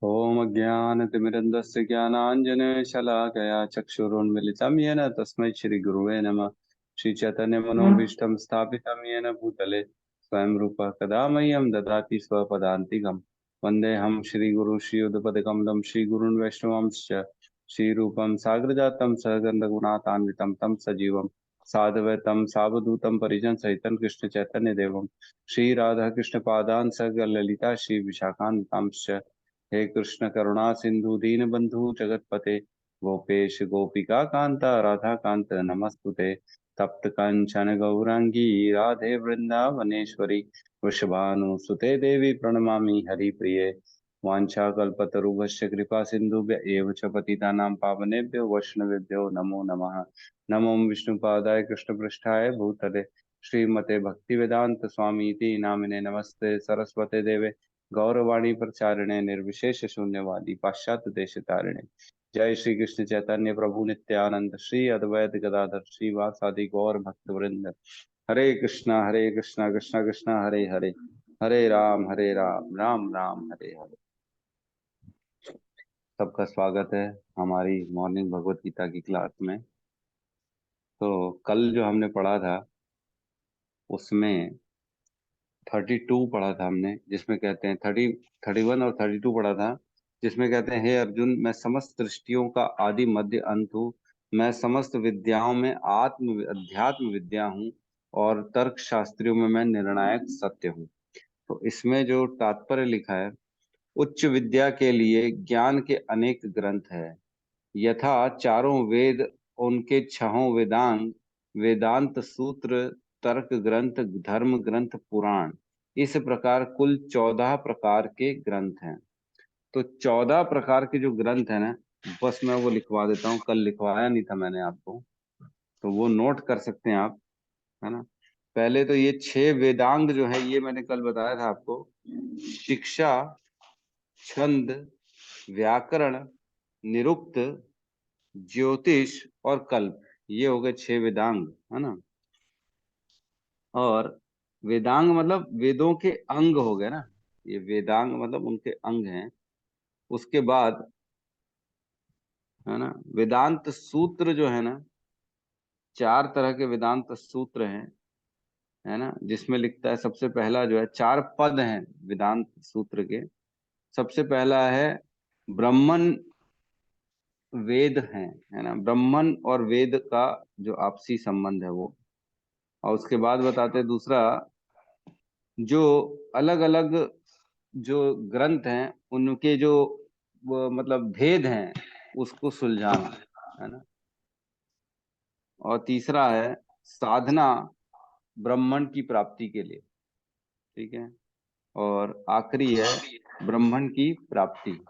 ॐ अज्ञानतिमिरन्धस्य ज्ञानाञ्जनशलाकया चक्षुरुन्मिलितं येन तस्मै श्रीगुरुवे नमः। श्रीचैतन्यमनोभीष्टं स्थापितं येन भूतले स्वयं रूपः कदा मह्यं ददाति स्वपदान्तिकं। वन्देऽहं श्रीगुरु श्रीयुतपदकमलं श्रीगुरून् वैष्णवांश्च श्रीरूपं साग्रजातं सहगन्धगुणान्वितं तं सजीवं साद्वैतं सावधूतं परिजनसहितं कृष्णचैतन्यदेवं श्रीराधाकृष्णपादान् सगललिता श्रीविशाखान्वितांश्च। हे कृष्ण करुणा सिंधु दीन बंधु जगतपते गोपेश गोपिका कांता राधा कांत नमस्तुते। तप्त कंचन गौरांगी राधे वृंदावनेश्वरी वृषभानुसुते देवी प्रणमामि हरिप्रिये। वाञ्छाकल्पतरुभ्यश्च कृपा सिन्धुभ्य एव च पतितानां पावनेभ्यो वैष्णवेभ्यो नमो नमः। नमो विष्णुपादाय कृष्णपृष्ठाय भूतले श्रीमते भक्तिवेदांत स्वामी इति नामिने नमस्ते सरस्वते देवे गौरवाणी प्रचारिणे निर्विशेष शून्यवादी पाश्चात्य देश तारिणे। जय श्री कृष्ण चैतन्य प्रभु नित्यानंद श्री अद्वैत गदाधर श्रीवासादि गौर भक्त वृंद। हरे कृष्णा कृष्णा कृष्णा हरे हरे, हरे राम राम राम हरे हरे। सबका स्वागत है हमारी मॉर्निंग भगवत गीता की क्लास में। तो कल जो हमने पढ़ा था उसमें 32 पढ़ा था हमने, जिसमें कहते हैं 31 और 32 पढ़ा था, जिसमें कहते हैं हे अर्जुन, मैं समस्त सृष्टियों का आदि मध्य अंत हूँ। मैं समस्त विद्याओं में अध्यात्म विद्या हूँ और तर्क शास्त्रियों में मैं निर्णायक सत्य हूँ। तो इसमें जो तात्पर्य लिखा है, उच्च विद्या के लिए ज्ञान के अनेक ग्रंथ है, यथा चारों वेद, उनके छहों वेदांग, वेदांत सूत्र, तर्क ग्रंथ, धर्म ग्रंथ, पुराण, इस प्रकार कुल 14 प्रकार के ग्रंथ हैं। तो 14 प्रकार के जो ग्रंथ है ना, बस मैं वो लिखवा देता हूँ, कल लिखवाया नहीं था मैंने आपको, तो वो नोट कर सकते हैं आप, है ना। पहले तो ये 6 वेदांग जो है, ये मैंने कल बताया था आपको, शिक्षा, छंद, व्याकरण, निरुक्त, ज्योतिष और कल्प, ये हो गए 6 वेदांग, है ना। और वेदांग मतलब वेदों के अंग हो गए ना, ये वेदांग मतलब उनके अंग हैं। उसके बाद है ना वेदांत सूत्र जो है ना, 4 तरह के वेदांत सूत्र हैं, है ना, जिसमें लिखता है सबसे पहला जो है, 4 पद हैं वेदांत सूत्र के। सबसे पहला है ब्राह्मण वेद है ना, ब्राह्मण और वेद का जो आपसी संबंध है वो। और उसके बाद बताते हैं दूसरा, जो अलग अलग जो ग्रंथ हैं उनके जो मतलब भेद हैं उसको सुलझाना, है ना। और तीसरा है साधना ब्राह्मण की प्राप्ति के लिए, ठीक है। और आखिरी है ब्राह्मण की प्राप्ति।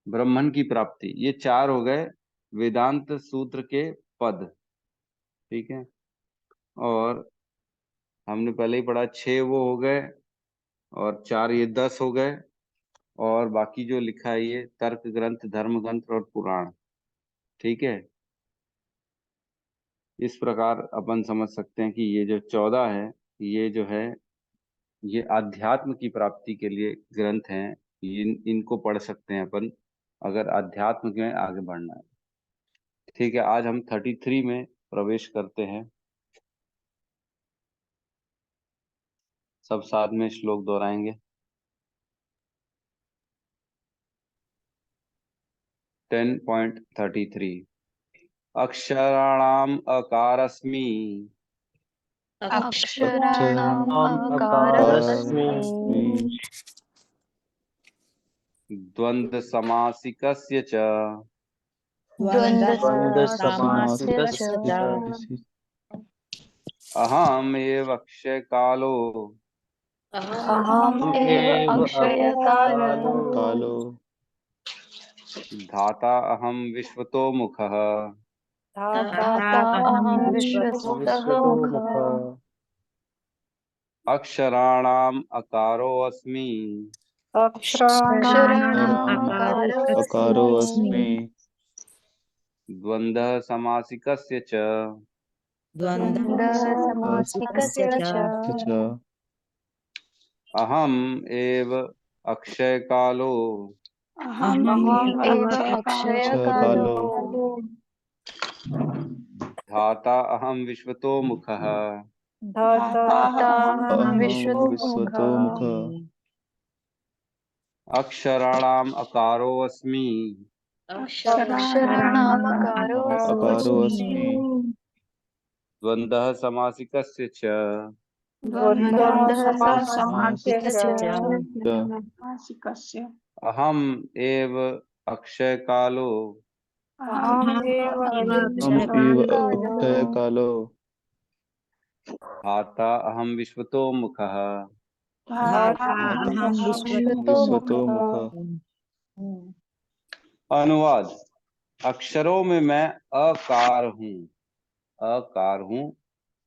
ब्राह्मण की प्राप्ति, ये 4 हो गए वेदांत सूत्र के पद, ठीक है। और हमने पहले ही पढ़ा, 6 वो हो गए और 4 ये 10 हो गए। और बाकी जो लिखा है ये तर्क ग्रंथ, धर्म ग्रंथ और पुराण, ठीक है। इस प्रकार अपन समझ सकते हैं कि ये जो 14 है, ये जो है, ये आध्यात्म की प्राप्ति के लिए ग्रंथ हैं। इनको पढ़ सकते हैं अपन अगर अध्यात्म में आगे बढ़ना है। ठीक है, आज हम 33 में प्रवेश करते हैं। सब साथ में श्लोक दोहराएंगे। 10.33 अक्षराणाम अकारस्मि अक्षराणाम् अकारस्मि अकारस्मि द्वंद्व समासिकस्य च द्वन्द्वसमासस्य च द्वन्द्वसमासिकस्य अहम एव अक्षय कालो अहम् एव अक्षयकालो कालो धाता अहम विश्वतो मुखः दाता अहम् विश्वतः विश्वतो मुखः मुखः अक्षराणाम अकारो अस्मि अक्षराणाम् अक्षराणाम् अकारो अकारस्मि अस्मि द्वन्द्व समासिकस्य च द्वन्द्वसमासिकस्य च च अहम एव अक्षय कालो अहम एव अक्षय अक्षय कालो कालो धाता अहम विश्वतो मुखः धाताहं अहं विश्वतोमुखः विश्वतो मुख अक्षराणाम अकारोऽस्मि अकारो अक्षराणामकारोऽस्मि अस्मि द्वन्द्वः समासिकस्य च द्वन्द्वः समासिकस्य च अहम एव अक्षय कालो अहम् एव अहम् अक्षय इव कालो अक्षय कालो धाता अहम विश्वतो मुखः धाताहं विश्वतो विश्वतोमुखः मुख अनुवाद। अक्षरों में मैं अकार हूँ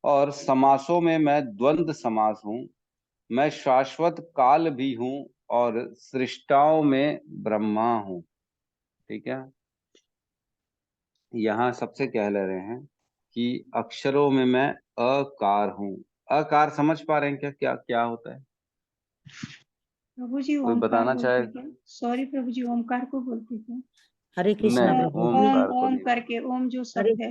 और समासों में मैं द्वंद्व समास हूँ। मैं शाश्वत काल भी हूँ और सृष्टाओं में ब्रह्मा हूँ। ठीक है, यहाँ सबसे कह ले रहे हैं कि अक्षरों में मैं अकार हूँ। अकार समझ पा रहे हैं क्या क्या क्या होता है? प्रभु जी कोई ओमकार बताना चाहे? बोलते थे। सॉरी प्रभु जी, ओमकार को बोलते थे। हरे कृष्णा नहीं, प्रभु जी। ओमकार को ओम नहीं। करके, ओम जो हरे शब्द है।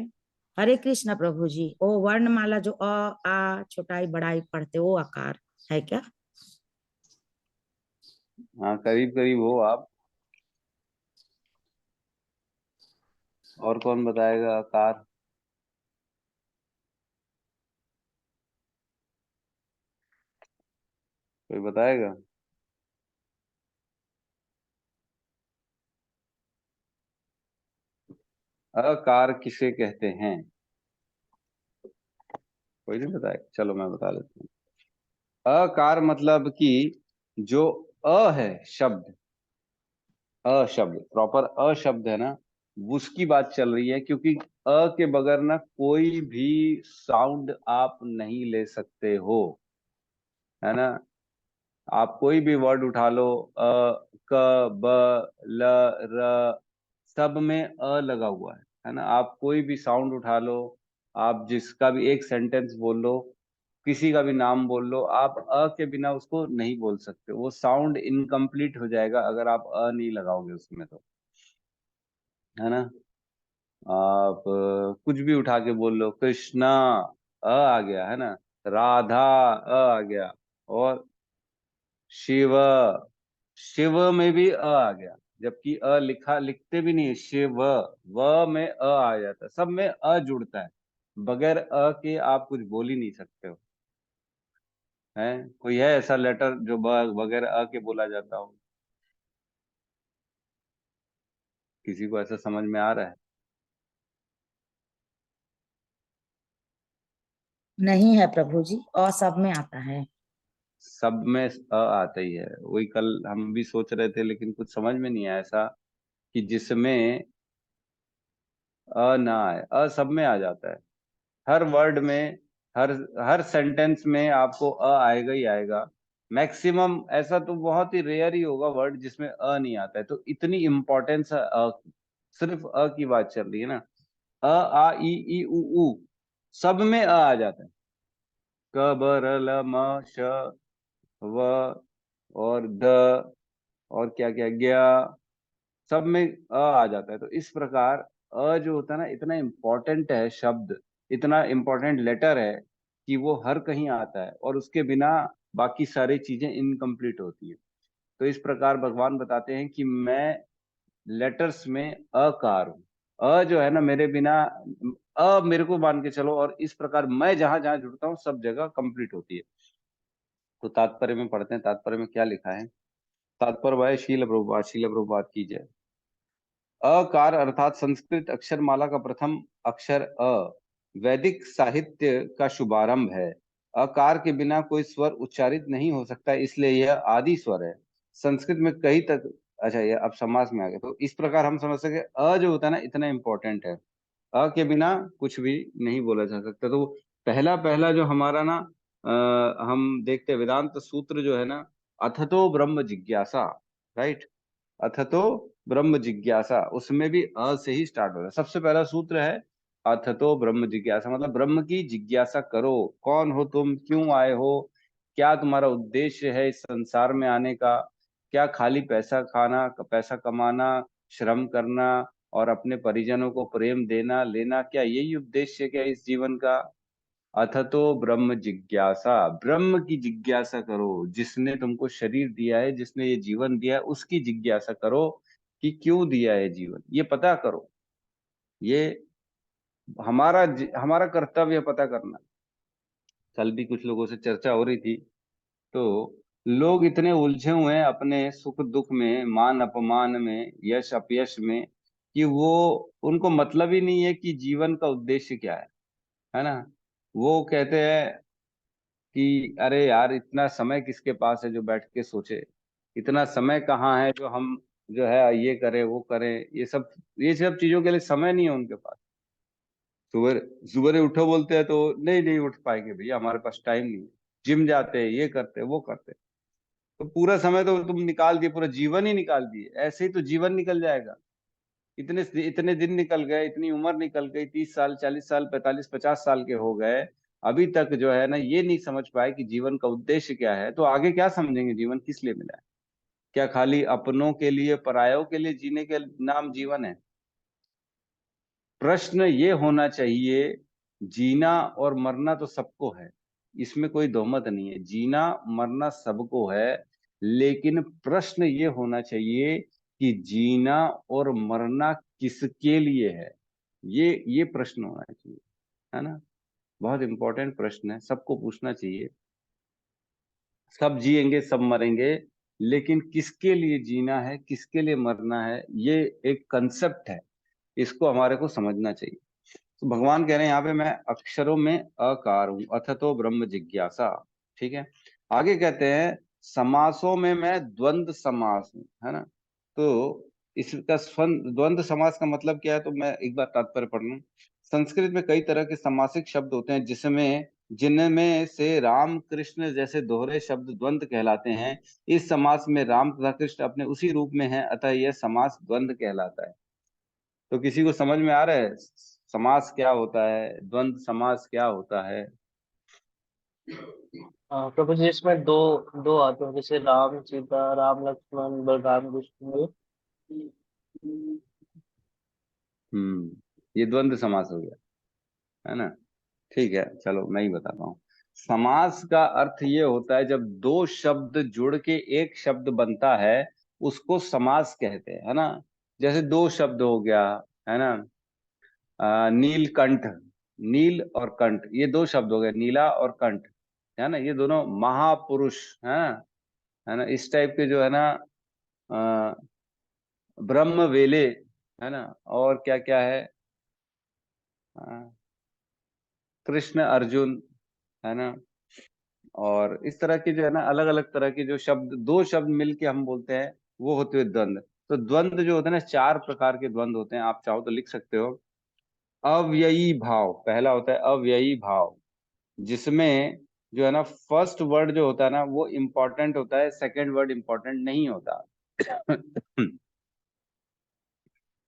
हरे कृष्णा प्रभु जी। ओ वर्णमाला जो आ छोटाई बड़ाई पढ़ते वो आकार है क्या? हाँ, करीब करीब हो आप। और कौन बताएगा आकार? कोई बताएगा? अकार किसे कहते हैं? कोई नहीं बताएगा, चलो मैं बता देता हूँ। अकार मतलब कि जो है शब्द, शब्द प्रॉपर शब्द है ना, उसकी बात चल रही है। क्योंकि के बगैर ना कोई भी साउंड आप नहीं ले सकते हो, है ना। आप कोई भी वर्ड उठा लो, क, ब, ल, र, सब में लगा हुआ है ना। आप कोई भी साउंड उठा लो, आप जिसका भी एक सेंटेंस बोल लो, किसी का भी नाम बोल लो, आप के बिना उसको नहीं बोल सकते। वो साउंड इनकम्प्लीट हो जाएगा अगर आप नहीं लगाओगे उसमें, तो है ना। आप कुछ भी उठा के बोल लो, कृष्णा आ गया, है ना। राधा आ गया। और शिव, शिव में भी आ गया। जबकि लिखते भी नहीं है, शिव, व में आ जाता है। सब में जुड़ता है। बगैर के आप कुछ बोल ही नहीं सकते हो। है कोई है ऐसा लेटर जो बगैर के बोला जाता हो? किसी को ऐसा समझ में आ रहा है? नहीं है प्रभु जी, और सब में आता है। सब में आता ही है। वही कल हम भी सोच रहे थे, लेकिन कुछ समझ में नहीं आया ऐसा कि जिसमें ना आए। सब में आ जाता है। हर वर्ड में, हर हर सेंटेंस में आपको आएगा ही आएगा। मैक्सिमम ऐसा तो बहुत ही रेयर ही होगा वर्ड जिसमें नहीं आता है। तो इतनी इम्पोर्टेंस है की। सिर्फ की बात चल रही है ना। आ ई उ ऊ सब में आ जाता है। क ब र ल म श व और द और क्या क्या गया, सब में आ जाता है। तो इस प्रकार जो होता है ना, इतना इम्पोर्टेंट है शब्द, इतना इम्पोर्टेंट लेटर है कि वो हर कहीं आता है और उसके बिना बाकी सारी चीजें इनकम्प्लीट होती है। तो इस प्रकार भगवान बताते हैं कि मैं लेटर्स में अकार हूँ। जो है ना, मेरे बिना मेरे को मान के चलो, और इस प्रकार मैं जहां जहां जुड़ता हूँ सब जगह कंप्लीट होती है। तो तात्पर्य में पढ़ते हैं, तात्पर्य में क्या लिखा है। तात्पर्य भाई शील प्रभुपाद की जय। अकार अर्थात संस्कृत अक्षरमाला का प्रथम अक्षर वैदिक साहित्य का शुभारंभ है। अकार के बिना कोई स्वर उच्चारित नहीं हो सकता, इसलिए यह आदि स्वर है। संस्कृत में कई तक, अच्छा ये अब समास में आ गया। तो इस प्रकार हम समझ सके जो होता है ना, इतना इंपॉर्टेंट है। के बिना कुछ भी नहीं बोला जा सकता। तो पहला पहला जो हमारा ना, हम देखते हैं वेदांत सूत्र जो है ना, अथतो ब्रह्म जिज्ञासा, राइट। अथतो ब्रह्म जिज्ञासा, उसमें भी से ही स्टार्ट हो रहा है। सबसे पहला सूत्र है अथतो ब्रह्म जिज्ञासा, मतलब ब्रह्म की जिज्ञासा करो। कौन हो तुम, क्यों आए हो, क्या तुम्हारा उद्देश्य है इस संसार में आने का? क्या खाली पैसा खाना, पैसा कमाना, श्रम करना और अपने परिजनों को प्रेम देना लेना, क्या यही उद्देश्य है क्या इस जीवन का? अथ तो ब्रह्म जिज्ञासा, ब्रह्म की जिज्ञासा करो। जिसने तुमको शरीर दिया है, जिसने ये जीवन दिया है, उसकी जिज्ञासा करो कि क्यों दिया है जीवन, ये पता करो। ये हमारा कर्तव्य है पता करना। कल भी कुछ लोगों से चर्चा हो रही थी, तो लोग इतने उलझे हुए हैं अपने सुख दुख में, मान अपमान में, यश अपयश में, कि वो उनको मतलब ही नहीं है कि जीवन का उद्देश्य क्या है ना। वो कहते हैं कि अरे यार, इतना समय किसके पास है जो बैठ के सोचे, इतना समय कहाँ है जो हम जो है ये करें वो करें, ये सब चीजों के लिए समय नहीं है उनके पास। सुबह सुबह उठो बोलते हैं तो नहीं नहीं उठ पाएंगे भैया, हमारे पास टाइम नहीं है। जिम जाते हैं, ये करते हैं वो करते हैं, तो पूरा समय तो तुम निकाल दिए, पूरा जीवन ही निकाल दिए। ऐसे ही तो जीवन निकल जाएगा। इतने इतने दिन निकल गए, इतनी उम्र निकल गई, 30 साल 40 साल 45 50 साल के हो गए, अभी तक जो है ना ये नहीं समझ पाए कि जीवन का उद्देश्य क्या है। तो आगे क्या समझेंगे जीवन किस लिए मिला है? क्या खाली अपनों के लिए, परायों के लिए जीने के नाम जीवन है? प्रश्न ये होना चाहिए, जीना और मरना तो सबको है, इसमें कोई दोमत नहीं है, जीना मरना सबको है। लेकिन प्रश्न ये होना चाहिए कि जीना और मरना किसके लिए है? ये प्रश्न होना चाहिए, है ना। बहुत इंपॉर्टेंट प्रश्न है, सबको पूछना चाहिए। सब जिएंगे, सब मरेंगे, लेकिन किसके लिए जीना है, किसके लिए मरना है, ये एक कंसेप्ट है, इसको हमारे को समझना चाहिए। तो भगवान कह रहे हैं यहाँ पे, मैं अक्षरों में अकार हूं, अथ तो ब्रह्म जिज्ञासा। ठीक है। आगे कहते हैं समासों में मैं द्वंद्व समास हूं, है ना। तो इसका द्वंद्व समास का मतलब क्या है, तो मैं एक बार तात्पर्य पढ़ लूं। संस्कृत में कई तरह के समासिक शब्द होते हैं, जिनमें से राम कृष्ण जैसे दोहरे शब्द द्वंद्व कहलाते हैं। इस समास में राम तथा कृष्ण अपने उसी रूप में है, अतः यह समास द्वंद्व कहलाता है। तो किसी को समझ में आ रहा है समास क्या होता है, द्वंद्व समास क्या होता है? हाँ प्रभु जी, इसमें दो दो आते हैं, जैसे राम सीता, राम लक्ष्मण, बलराम विष्णु। ये द्वंद्व समास हो गया, है ना। ठीक है, चलो मैं ही बताता हूँ। समास का अर्थ ये होता है जब दो शब्द जुड़ के एक शब्द बनता है, उसको समास कहते हैं, है ना। जैसे दो शब्द हो गया, है ना, नीलकंठ, नील और कंठ, ये दो शब्द हो गए, नीला और कंठ, है ना। ये दोनों महापुरुष, है ना, इस टाइप के जो है ना, अ, ब्रह्म वेले, है ना, और क्या क्या है, अ, कृष्ण अर्जुन, है ना। और इस तरह के जो है ना, अलग अलग तरह के जो शब्द, दो शब्द मिलके हम बोलते हैं, वो होते हैं द्वंद्व। तो द्वंद्व जो होते हैं ना, चार प्रकार के द्वंद्व होते हैं, आप चाहो तो लिख सकते हो। अव्ययी भाव पहला होता है, अव्ययी भाव, जिसमें जो है ना फर्स्ट वर्ड जो होता है ना वो इम्पोर्टेंट होता है, सेकंड वर्ड इम्पोर्टेंट नहीं होता।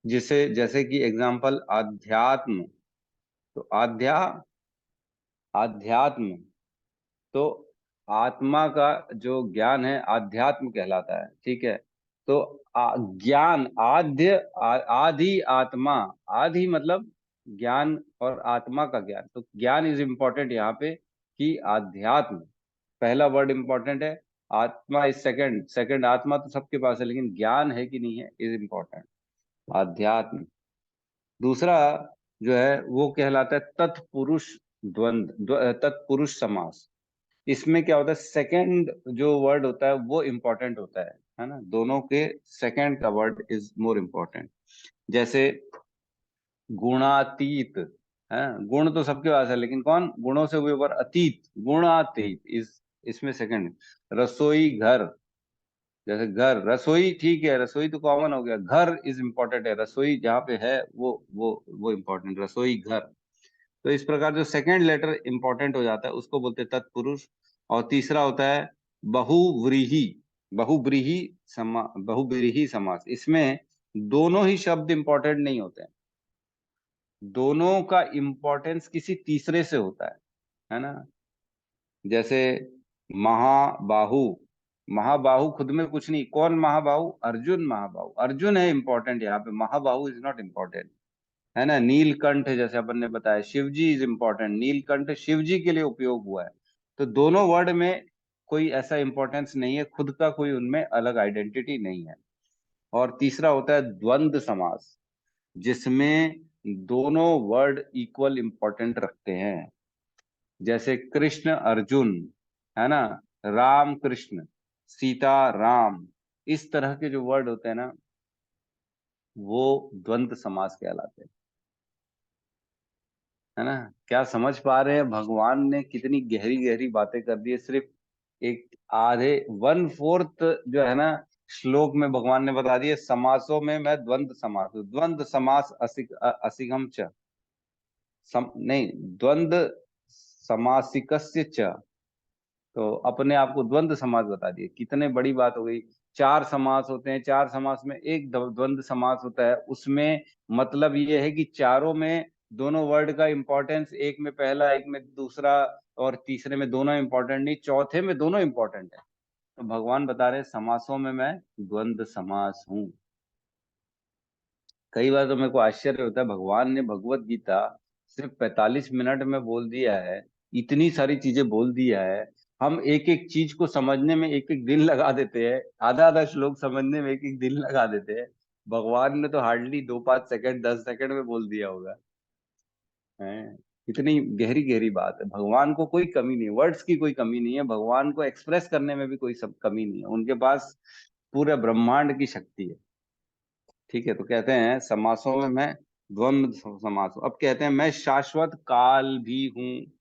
जिसे जैसे कि एग्जांपल आध्यात्म, तो आध्यात्म, तो आत्मा का जो ज्ञान है आध्यात्म कहलाता है। ठीक है। तो ज्ञान आदि आत्मा, आदि मतलब ज्ञान और आत्मा का ज्ञान, तो ज्ञान इज इम्पोर्टेंट यहाँ पे, कि आध्यात्म पहला वर्ड इंपॉर्टेंट है, आत्मा इज सेकंड, आत्मा तो सबके पास है, लेकिन ज्ञान है कि नहीं है इज इम्पोर्टेंट, आध्यात्म। दूसरा जो है वो कहलाता है तत्पुरुष तत्पुरुष समास। इसमें क्या होता है, सेकंड जो वर्ड होता है वो इंपॉर्टेंट होता है ना। दोनों के सेकंड का वर्ड इज मोर इम्पोर्टेंट। जैसे गुणातीत, है, गुण तो सबके पास है, लेकिन कौन गुणों से हुए ऊपर, अतीत, गुणातीत इस इसमें सेकंड। रसोई घर, जैसे घर रसोई, ठीक है, रसोई तो कॉमन हो गया, घर इज इम्पोर्टेंट है, रसोई जहाँ पे है वो इम्पोर्टेंट, रसोई घर। तो इस प्रकार जो सेकंड लेटर इंपॉर्टेंट हो जाता है उसको बोलते हैं तत्पुरुष। और तीसरा होता है बहुव्रीहि, बहुव्रीहि समास। इसमें दोनों ही शब्द इंपॉर्टेंट नहीं होते हैं, दोनों का इंपॉर्टेंस किसी तीसरे से होता है ना। जैसे महाबाहु। महाबाहु खुद में कुछ नहीं, कौन महाबाहु? अर्जुन महाबाहु, अर्जुन है इंपॉर्टेंट यहाँ पे, महाबाहु इज नॉट इम्पोर्टेंट, है ना। नीलकंठ जैसे अपन ने बताया, शिव जी इज इम्पोर्टेंट, नीलकंठ शिव जी के लिए उपयोग हुआ है। तो दोनों वर्ड में कोई ऐसा इंपॉर्टेंस नहीं है, खुद का कोई उनमें अलग आइडेंटिटी नहीं है। और तीसरा होता है द्वंद्व समास, जिसमें दोनों वर्ड इक्वल इंपॉर्टेंट रखते हैं। जैसे कृष्ण अर्जुन, है ना, राम कृष्ण, सीता राम, इस तरह के जो वर्ड होते हैं ना, वो द्वंद्व समास कहलाते हैं, है ना। क्या समझ पा रहे हैं भगवान ने कितनी गहरी गहरी बातें कर दी है सिर्फ एक आधे 1/4 जो है ना श्लोक में। भगवान ने बता दिया समासों में मैं द्वंद्व समास हूं। द्वंद्व समास असिगम च, नहीं, द्वंद्व समासिकस्य च। तो अपने आप को द्वंद्व समास बता दिए, कितने बड़ी बात हो गई। चार समास होते हैं, चार समास में एक द्वंद्व समास होता है। उसमें मतलब ये है कि चारों में दोनों वर्ड का इंपॉर्टेंस, एक में पहला एक में दूसरा, और तीसरे में दोनों इंपॉर्टेंट नहीं, चौथे में दोनों इंपॉर्टेंट है। तो भगवान बता रहे हैं समासों में मैं द्वंद्व समास हूं। कई बार तो मेरे को आश्चर्य होता है, भगवान ने भगवत गीता सिर्फ 45 मिनट में बोल दिया है, इतनी सारी चीजें बोल दिया है। हम एक एक चीज को समझने में एक एक दिन लगा देते हैं, आधा आधा श्लोक समझने में एक एक दिन लगा देते हैं। भगवान ने तो हार्डली 2-5 सेकंड 10 सेकंड में बोल दिया होगा, है। इतनी गहरी गहरी बात है। भगवान को कोई कमी नहीं है, वर्ड्स की कोई कमी नहीं है, भगवान को एक्सप्रेस करने में भी कोई सब कमी नहीं है, उनके पास पूरे ब्रह्मांड की शक्ति है। ठीक है, तो कहते हैं समासों में मैं द्वंद्व समास हूं। अब कहते हैं मैं शाश्वत काल भी हूं।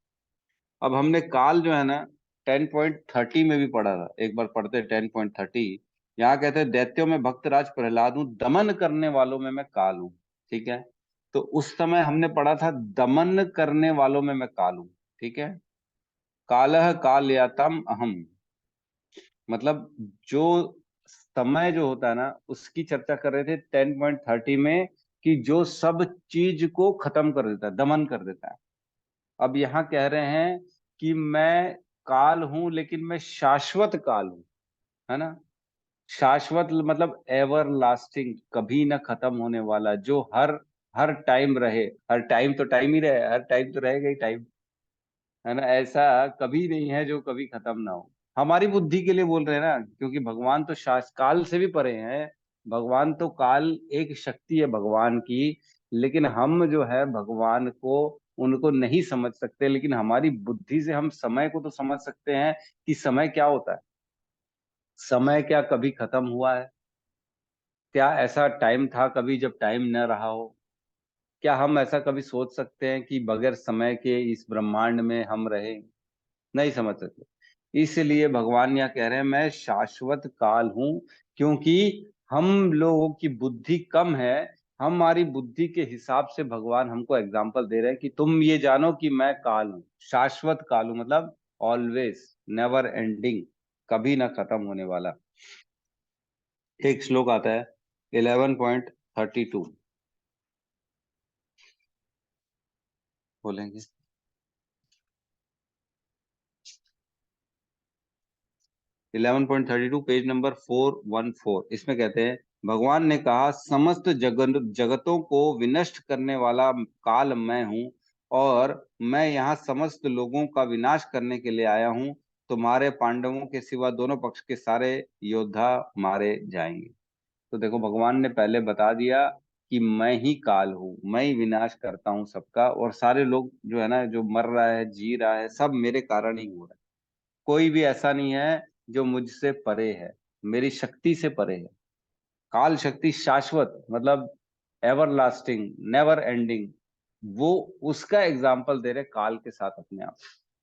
अब हमने काल जो है ना 10.30 में भी पढ़ा था, एक बार पढ़ते 10.30। यहाँ कहते हैं दैत्यों में भक्तराज प्रहलाद हूं, दमन करने वालों में मैं काल हूं। ठीक है, तो उस समय हमने पढ़ा था दमन करने वालों में मैं काल हूं। ठीक है, कालह कालयातम अहम, मतलब जो समय जो होता है ना उसकी चर्चा कर रहे थे 10.30 में, कि जो सब चीज को खत्म कर देता है, दमन कर देता है। अब यहाँ कह रहे हैं कि मैं काल हूं, लेकिन मैं शाश्वत काल हूं, है ना। शाश्वत मतलब एवर लास्टिंग, कभी ना खत्म होने वाला, जो हर हर टाइम रहे। हर टाइम तो टाइम ही रहे, हर टाइम तो रहेगा ही टाइम, है ना। ऐसा कभी नहीं है जो कभी खत्म ना हो। हमारी बुद्धि के लिए बोल रहे हैं ना, क्योंकि भगवान तो काल से भी परे हैं। भगवान तो काल एक शक्ति है भगवान की, लेकिन हम जो है भगवान को उनको नहीं समझ सकते। लेकिन हमारी बुद्धि से हम समय को तो समझ सकते हैं कि समय क्या होता है। समय क्या कभी खत्म हुआ है? क्या ऐसा टाइम था कभी जब टाइम न रहा हो? क्या हम ऐसा कभी सोच सकते हैं कि बगैर समय के इस ब्रह्मांड में हम रहे? नहीं समझ सकते। इसलिए भगवान यहाँ कह रहे हैं मैं शाश्वत काल हूं, क्योंकि हम लोगों की बुद्धि कम है। हमारी बुद्धि के हिसाब से भगवान हमको एग्जाम्पल दे रहे हैं कि तुम ये जानो कि मैं काल हूं, शाश्वत काल हूं, मतलब ऑलवेज, नेवर एंडिंग, कभी ना खत्म होने वाला। एक श्लोक आता है 11.32, बोलेंगे 11.32, पेज नंबर 414। इसमें कहते हैं भगवान ने कहा समस्त जगतों को विनष्ट करने वाला काल मैं हूँ, और मैं यहाँ समस्त लोगों का विनाश करने के लिए आया हूँ। तुम्हारे पांडवों के सिवा दोनों पक्ष के सारे योद्धा मारे जाएंगे। तो देखो भगवान ने पहले बता दिया कि मैं ही काल हूँ, मैं ही विनाश करता हूँ सबका, और सारे लोग जो है ना, जो मर रहा है जी रहा है, सब मेरे कारण ही हो रहा है। कोई भी ऐसा नहीं है जो मुझसे परे है, मेरी शक्ति से परे है। काल शक्ति शाश्वत, मतलब एवर लास्टिंग, नेवर एंडिंग, वो उसका एग्जाम्पल दे रहे काल के साथ अपने आप।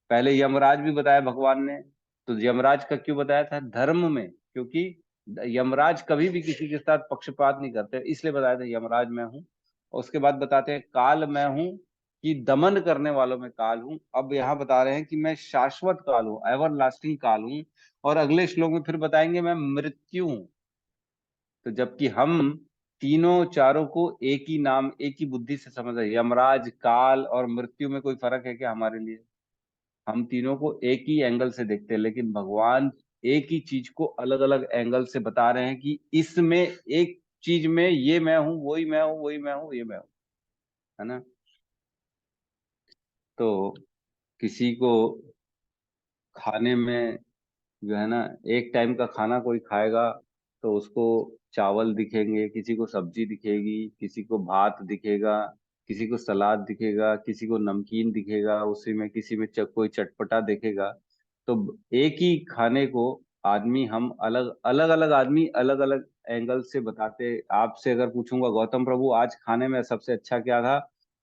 पहले यमराज भी बताया भगवान ने। तो यमराज का क्यों बताया था? धर्म में, क्योंकि यमराज कभी भी किसी के साथ पक्षपात नहीं करते, इसलिए बताया था यमराज मैं हूँ। और उसके बाद बताते हैं काल मैं हूँ, कि दमन करने वालों में काल हूँ। अब यहाँ बता रहे हैं कि मैं शाश्वत काल हूँ, एवर लास्टिंग काल हूँ। और अगले श्लोक में फिर बताएंगे मैं मृत्यु हूँ। तो जबकि हम तीनों चारों को एक ही नाम, एक ही बुद्धि से समझ रहे हैं, यमराज, काल और मृत्यु में कोई फर्क है क्या हमारे लिए? हम तीनों को एक ही एंगल से देखते हैं, लेकिन भगवान एक ही चीज को अलग अलग एंगल से बता रहे हैं कि इसमें एक चीज में ये मैं हूं, वही मैं हूं, वही मैं हूं, ये मैं हूं, है ना। तो किसी को खाने में जो है ना, एक टाइम का खाना कोई खाएगा तो उसको चावल दिखेंगे, किसी को सब्जी दिखेगी, किसी को भात दिखेगा, किसी को सलाद दिखेगा, किसी को नमकीन दिखेगा, उसी में किसी में कोई चटपटा दिखेगा। तो एक ही खाने को आदमी हम अलग अलग अलग आदमी अलग अलग एंगल से बताते। आपसे अगर पूछूंगा गौतम प्रभु आज खाने में सबसे अच्छा क्या था,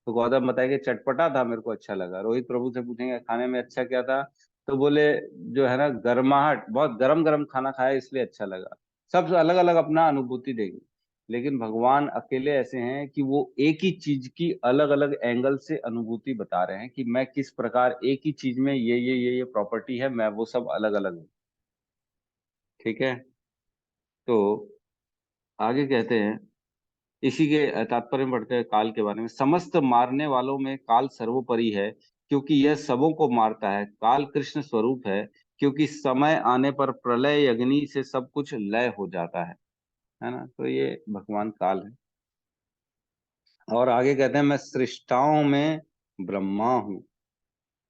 तो गौतम बताएंगे चटपटा था, मेरे को अच्छा लगा। रोहित प्रभु से पूछेंगे खाने में अच्छा क्या था, तो बोले जो है ना गर्माहट, बहुत गरम गरम खाना खाया इसलिए अच्छा लगा। सब अलग अलग अपना अनुभूति देंगे। लेकिन भगवान अकेले ऐसे हैं कि वो एक ही चीज की अलग अलग एंगल से अनुभूति बता रहे हैं कि मैं किस प्रकार एक ही चीज में ये प्रॉपर्टी है, मैं वो सब अलग अलग हूँ। ठीक है। तो आगे कहते हैं, इसी के तात्पर्य में पढ़ते हैं काल के बारे में। समस्त मारने वालों में काल सर्वोपरि है, क्योंकि यह सबों को मारता है। काल कृष्ण स्वरूप है, क्योंकि समय आने पर प्रलय अग्नि से सब कुछ लय हो जाता है ना। तो ये भगवान काल है। और आगे कहते हैं, मैं सृष्टाओं में ब्रह्मा हूँ।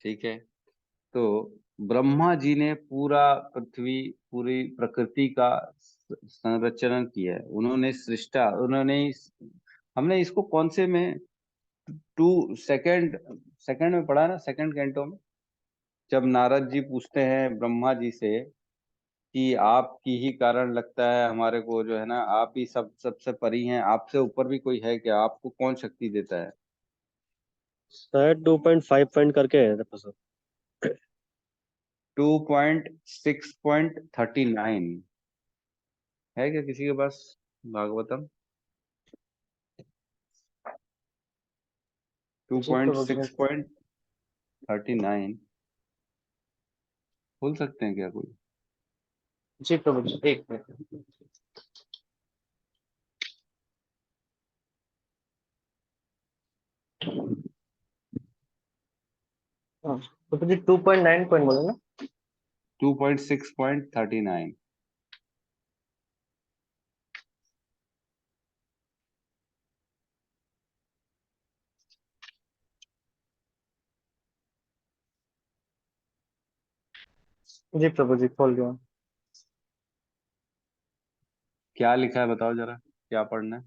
ठीक है। तो ब्रह्मा जी ने पूरा पृथ्वी, पूरी प्रकृति का संरचना किया है। उन्होंने सृष्टा, हमने इसको कौन से में, टू सेकंड सेकंड में पढ़ा ना, सेकंड कैंटो में, जब नारद जी पूछते हैं ब्रह्मा जी से कि आपकी ही कारण लगता है हमारे को, जो है ना, आप ही सब सबसे परी हैं, आपसे ऊपर भी कोई है क्या, आपको कौन शक्ति देता है। शायद 2.5 पॉइंट करके है सर। 2.6.39 है क्या किसी के पास भागवतम? टू जी पॉइंट प्रभु जी। सिक्स पॉइंट थर्टी नाइन खोल सकते हैं क्या कोई? जी प्रभु जी, एक मिनट। हाँ, प्रभु जी 2.9 पॉइंट बोले ना। 2.6.39। जी प्रभु जी, खोल गया। क्या लिखा है बताओ जरा, क्या पढ़ना है?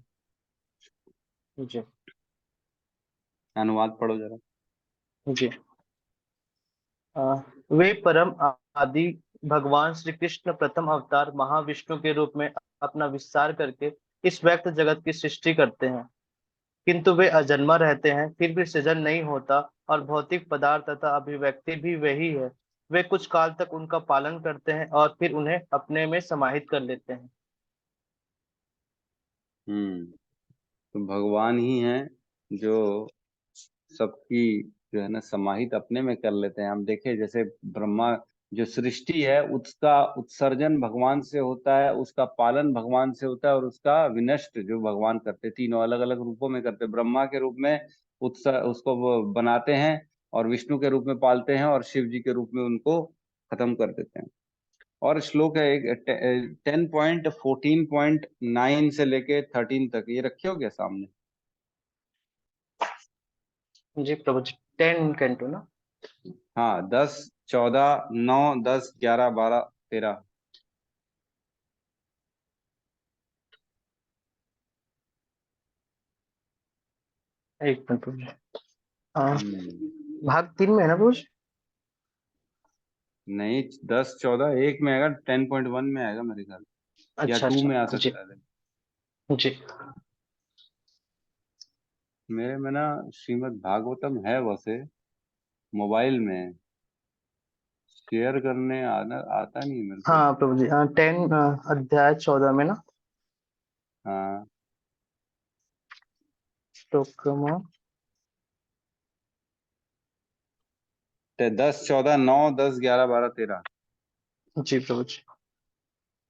जी अनुवाद पढ़ो जरा। जी। वे परम आदि भगवान श्री कृष्ण प्रथम अवतार महाविष्णु के रूप में अपना विस्तार करके इस व्यक्त जगत की सृष्टि करते हैं, किंतु वे अजन्मा रहते हैं, फिर भी सृजन नहीं होता, और भौतिक पदार्थ तथा अभिव्यक्ति भी वही है। वे कुछ काल तक उनका पालन करते हैं और फिर उन्हें अपने में समाहित कर लेते हैं। तो भगवान ही हैं जो सबकी, जो है ना, समाहित अपने में कर लेते हैं। हम देखें जैसे ब्रह्मा, जो सृष्टि है उसका उत्सर्जन भगवान से होता है, उसका पालन भगवान से होता है, और उसका विनष्ट जो भगवान करते हैं, तीनों अलग अलग रूपों में करते हैं। ब्रह्मा के रूप में उसको वो बनाते हैं, और विष्णु के रूप में पालते हैं, और शिव जी के रूप में उनको खत्म कर देते हैं। और श्लोक है एक 10.14.9 से लेके 13 तक, ये रखे हो क्या सामने? जी प्रभु जी, 10 कैंटो ना। हाँ, 10, 14, 9, 10, 11, 12, 13। एक मिनट प्रभु जी। हाँ, हम्म, भाग 3 में है ना प्रभु जी? नहीं, 10, 14 एक में आएगा, 10.1 में आएगा मेरे ख्याल, या अच्छा 2 अच्छा। में आ जी सकता है। जी। मेरे में ना श्रीमद् भागवतम है वैसे, मोबाइल में शेयर करने आना आता नहीं मेरे को। हाँ प्रभु जी, 10 अध्याय 14 में ना, हाँ, श्लोक क्रम। 10, 14, 9, 10, 11, 12, 13। जी प्रभु जी,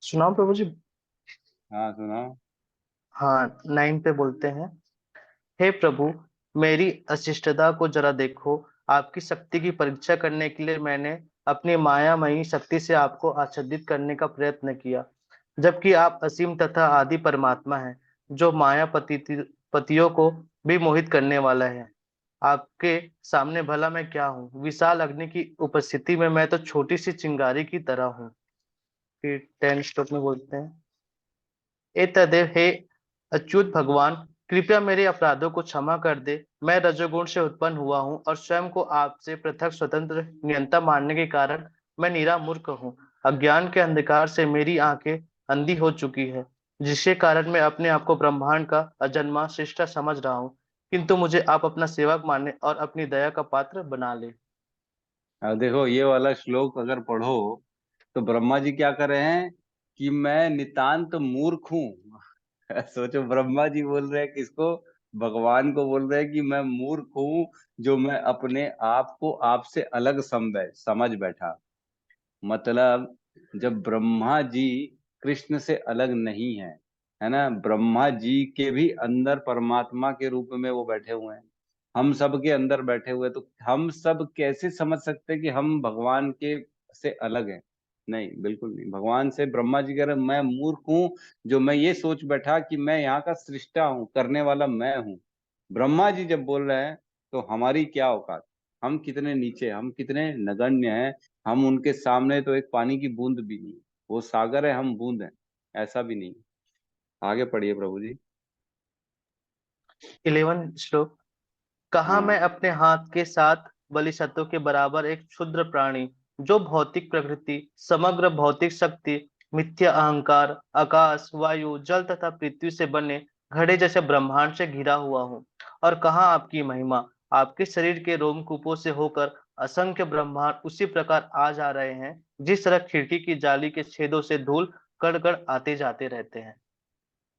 सुनाओ प्रभु जी। हाँ सुनाओ। हाँ, 9 पे बोलते हैं, हे प्रभु, मेरी अशिष्टता को जरा देखो। आपकी शक्ति की परीक्षा करने के लिए मैंने अपनी मायामयी शक्ति से आपको आच्छादित करने का प्रयत्न किया, जबकि आप असीम तथा आदि परमात्मा हैं, जो पतियों को भी मोहित करने वाला है। आपके सामने भला मैं क्या हूँ? विशाल अग्नि की उपस्थिति में मैं तो छोटी सी चिंगारी की तरह हूँ। फिर 10 श्लोक में बोलते हैं, एतदेव, हे अच्युत भगवान, कृपया मेरे अपराधों को क्षमा कर दे। मैं रजोगुण से उत्पन्न हुआ हूँ और स्वयं को आपसे पृथक स्वतंत्र नियंता मानने के कारण मैं नीरा मूर्ख हूँ। अज्ञान के अंधकार से मेरी आंखें अंधी हो चुकी है, जिसके कारण मैं अपने आप को ब्रह्मांड का अजन्मा सृष्टा समझ रहा हूँ। किंतु मुझे आप अपना सेवक माने और अपनी दया का पात्र बना ले। अब देखो ये वाला श्लोक अगर पढ़ो तो ब्रह्मा जी क्या कर रहे हैं कि मैं नितांत मूर्ख हूँ। सोचो, ब्रह्मा जी बोल रहे हैं किसको? भगवान को बोल रहे हैं कि मैं मूर्ख हूँ, जो मैं अपने आप को आपसे अलग समझ बैठा। मतलब जब ब्रह्मा जी कृष्ण से अलग नहीं है, है ना, ब्रह्मा जी के भी अंदर परमात्मा के रूप में वो बैठे हुए हैं, हम सब के अंदर बैठे हुए हैं, तो हम सब कैसे समझ सकते हैं कि हम भगवान के से अलग हैं? नहीं, बिल्कुल नहीं। भगवान से ब्रह्मा जी कह रहे मैं मूर्ख हूँ, जो मैं ये सोच बैठा कि मैं यहाँ का सृष्टा हूँ, करने वाला मैं हूँ। ब्रह्मा जी जब बोल रहे हैं तो हमारी क्या औकात, हम कितने नीचे, हम कितने नगण्य हैं। हम उनके सामने तो एक पानी की बूंद भी नहीं, वो सागर है, हम बूंद हैं, ऐसा भी नहीं। आगे पढ़िए प्रभु जी। 11 श्लोक, कहा मैं हाँ। अपने हाथ के साथ बलिशत्रुओं के बराबर एक क्षुद्र प्राणी, जो भौतिक प्रकृति, समग्र भौतिक शक्ति, मिथ्या अहंकार, आकाश, वायु, जल तथा पृथ्वी से बने घड़े जैसे ब्रह्मांड से घिरा हुआ हूँ। और कहा आपकी महिमा, आपके शरीर के रोमकूपों से होकर असंख्य ब्रह्मांड उसी प्रकार आ जा रहे हैं, जिस तरह खिड़की की जाली के छेदों से धूल कण कण आते जाते रहते हैं।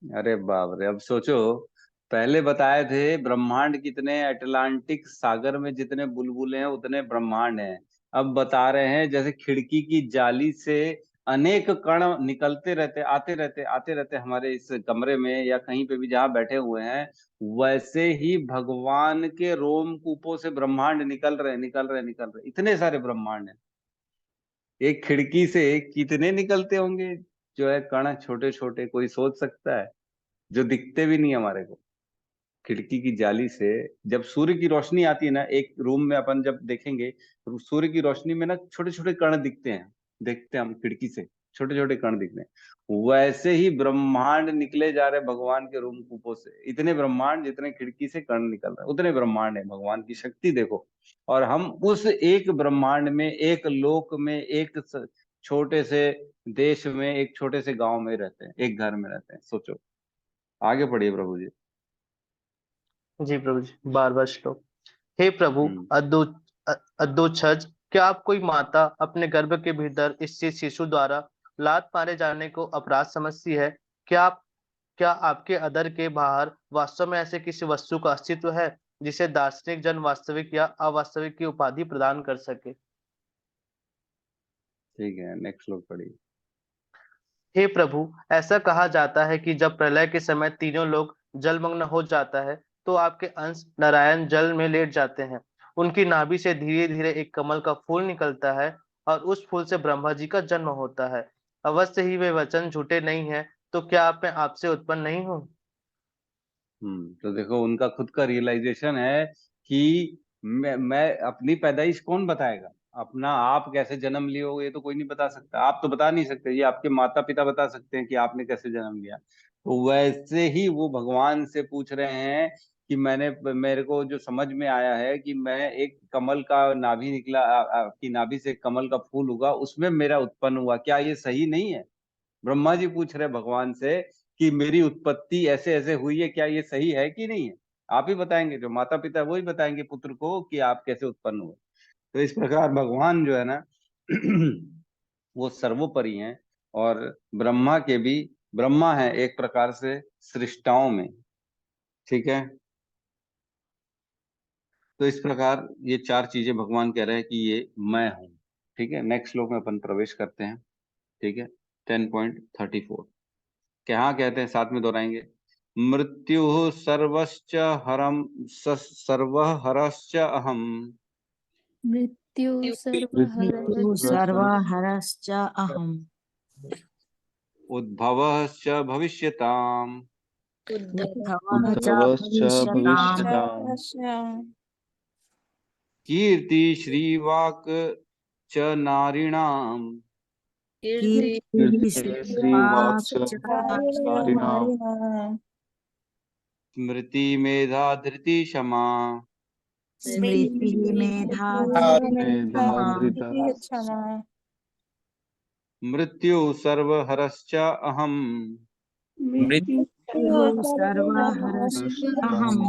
अरे बाप रे, अब सोचो, पहले बताए थे ब्रह्मांड कितने, अटलांटिक सागर में जितने बुलबुले हैं उतने ब्रह्मांड हैं। अब बता रहे हैं जैसे खिड़की की जाली से अनेक कण निकलते रहते, आते रहते हमारे इस कमरे में या कहीं पे भी जहां बैठे हुए हैं, वैसे ही भगवान के रोम कूपों से ब्रह्मांड निकल रहे, इतने सारे ब्रह्मांड हैं। एक खिड़की से कितने निकलते होंगे जो है कण, छोटे छोटे, कोई सोच सकता है? जो दिखते भी नहीं हमारे को। खिड़की की जाली से जब सूर्य की रोशनी आती है ना, एक रूम में अपन जब देखेंगे तो सूर्य की रोशनी में ना छोटे छोटे कण दिखते हैं, देखते हैं हम खिड़की से, छोटे छोटे कण दिखते हैं। वैसे ही ब्रह्मांड निकले जा रहे भगवान के रूम कूपों से, इतने ब्रह्मांड जितने खिड़की से कण निकल रहे हैं उतने ब्रह्मांड है। भगवान की शक्ति देखो। और हम उस एक ब्रह्मांड में, एक लोक में, एक छोटे से देश में, एक छोटे से गांव में रहते हैं, एक घर में रहते हैं। सोचो। आगे पढ़िए प्रभु जी। जी प्रभु जी, 12वां श्लोक, हे प्रभु हम्म। अद्दोक्षज, क्या आप कोई माता अपने गर्भ के भीतर स्थित शिशु द्वारा लात मारे जाने को अपराध समझती है? क्या आपके अधर के बाहर वास्तव में ऐसे किसी वस्तु का अस्तित्व है, जिसे दार्शनिक जन वास्तविक या अवास्तविक की उपाधि प्रदान कर सके? ठीक है, नेक्स्ट श्लोक पढ़िए। हे प्रभु, ऐसा कहा जाता है कि जब प्रलय के समय तीनों लोग जलमग्न हो जाता है, तो आपके अंश नारायण जल में लेट जाते हैं। उनकी नाभि से धीरे धीरे एक कमल का फूल निकलता है और उस फूल से ब्रह्मा जी का जन्म होता है। अवश्य ही वे वचन झूठे नहीं हैं, तो क्या आप मैं आपसे उत्पन्न नहीं हूँ? तो देखो, उनका खुद का रियलाइजेशन है कि मैं अपनी पैदाइश कौन बताएगा? अपना आप कैसे जन्म लिए हो ये तो कोई नहीं बता सकता। आप तो बता नहीं सकते, ये आपके माता पिता बता सकते हैं कि आपने कैसे जन्म लिया। तो वैसे ही वो भगवान से पूछ रहे हैं कि मेरे को जो समझ में आया है कि मैं एक कमल का नाभि निकला, आपकी नाभि से कमल का फूल उगा, उसमें मेरा उत्पन्न हुआ, क्या ये सही नहीं है? ब्रह्मा जी पूछ रहे भगवान से कि मेरी उत्पत्ति ऐसे ऐसे हुई है, क्या ये सही है कि नहीं है? आप ही बताएंगे, जो माता पिता है वही बताएंगे पुत्र को कि आप कैसे उत्पन्न हुए। तो इस प्रकार भगवान जो है ना वो सर्वोपरि हैं। और ब्रह्मा के भी, ब्रह्मा है एक प्रकार से सृष्टाओं में। ठीक है। तो इस प्रकार ये चार चीजें भगवान कह रहे हैं कि ये मैं हूं। ठीक है, नेक्स्ट श्लोक में अपन प्रवेश करते हैं। ठीक है, 10.34 क्या कहते हैं, साथ में दोहराएंगे। मृत्यु सर्वश्च हरम सर्व हरश्च अहम मृत्यु मृत्यु सर्वहरश्च अहम् उद्भवश्च भविष्यताम् उद्भवः च उद्भवश्च भविष्यताम् भविष्यताम् कीर्ति श्रीवाक च नारीणाम् कीर्तिः श्रीवाक् च नारिणाम् स्मृति मेधा धृति क्षमा स्मृतिः मेधा मेधा क्षमा धृता मृत्यु सर्वहरश्च अहम् मृत्यु मृत्युः सर्वहरश्च अहम्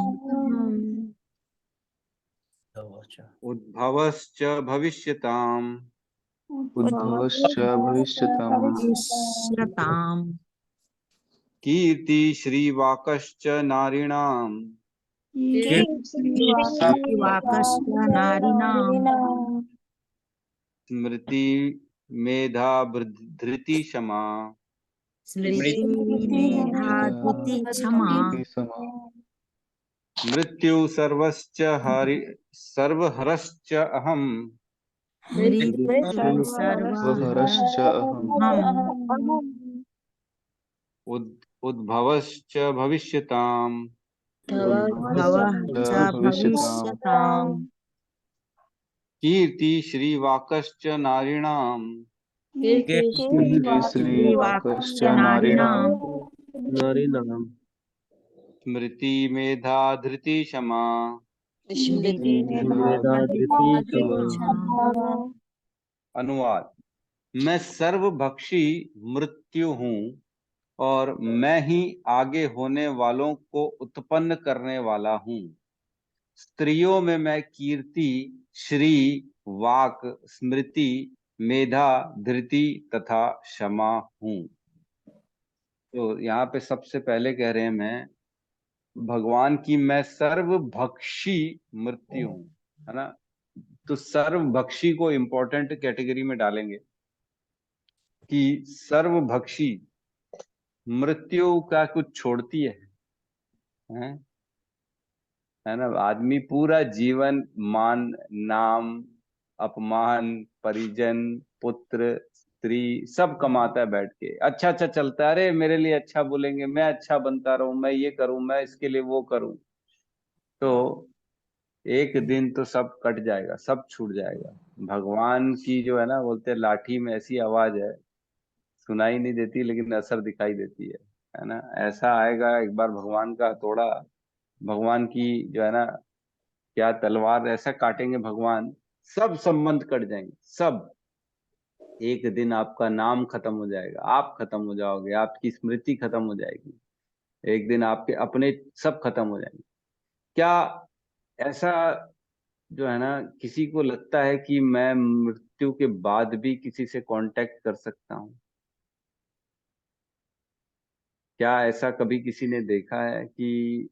उद्भवश्च भविष्यताम् उद्भवश्च भविष्यताम् भविष्यताम् कीर्ति श्रीवाकश्च नारीणाम् कीर्तिवाकश्च नारीणाम् स्मृति मेधा धृति क्षमा स्मृति मेधा धृति क्षमा समा मृत्यु सर्वहरश्च अहम् मृत्यु स्वहरश्च सर्वहरश्च उद्भवश्च भविष्यताम् उद्भवः च भविष्यताम् कीर्ति श्रीवाकश्च नारीणाम् कीर्तिश्रीवाकश्च नारीणाम् नारीणाम् स्मृति मेधा धृति क्षमा स्मृति मेधा धृति क्षमा अनुवाद। मैं सर्वभक्षी मृत्यु हूँ और मैं ही आगे होने वालों को उत्पन्न करने वाला हूँ। स्त्रियों में मैं कीर्ति श्री वाक स्मृति मेधा धृति तथा क्षमा हूँ। तो यहाँ पे सबसे पहले कह रहे हैं मैं भगवान की मैं सर्वभक्षी मृत्यु हूँ, है ना। तो सर्वभक्षी को इंपॉर्टेंट कैटेगरी में डालेंगे कि सर्वभक्षी मृत्यु का कुछ छोड़ती है ना। आदमी पूरा जीवन मान नाम अपमान परिजन पुत्र स्त्री सब कमाता है बैठ के, अच्छा अच्छा चलता है, अरे मेरे लिए अच्छा बोलेंगे, मैं अच्छा बनता रहूं, मैं ये करूं, मैं इसके लिए वो करूं। तो एक दिन तो सब कट जाएगा, सब छूट जाएगा। भगवान की जो है ना, बोलते हैं लाठी में ऐसी आवाज है, सुनाई नहीं देती लेकिन असर दिखाई देती है ना। ऐसा आएगा एक बार भगवान का हथौड़ा, भगवान की जो है ना क्या तलवार ऐसा काटेंगे भगवान, सब संबंध कट जाएंगे सब। एक दिन आपका नाम खत्म हो जाएगा, आप खत्म हो जाओगे, आपकी स्मृति खत्म हो जाएगी, एक दिन आपके अपने सब खत्म हो जाएंगे। क्या ऐसा जो है ना किसी को लगता है कि मैं मृत्यु के बाद भी किसी से कांटेक्ट कर सकता हूँ? क्या ऐसा कभी किसी ने देखा है कि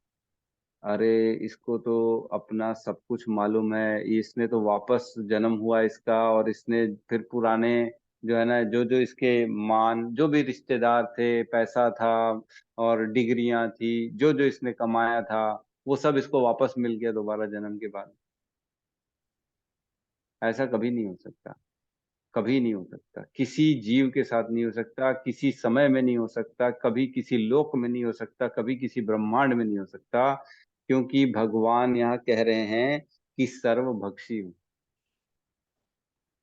अरे इसको तो अपना सब कुछ मालूम है, इसने तो वापस जन्म हुआ इसका, और इसने फिर पुराने जो है ना जो जो इसके मान जो भी रिश्तेदार थे, पैसा था और डिग्रियां थी, जो जो इसने कमाया था, वो सब इसको वापस मिल गया दोबारा जन्म के बाद? ऐसा कभी नहीं हो सकता, कभी नहीं हो सकता, किसी जीव के साथ नहीं हो सकता, किसी समय में नहीं हो सकता, कभी किसी लोक में नहीं हो सकता, कभी किसी ब्रह्मांड में नहीं हो सकता। क्योंकि भगवान यहाँ कह रहे हैं कि सर्वभक्षी हूँ।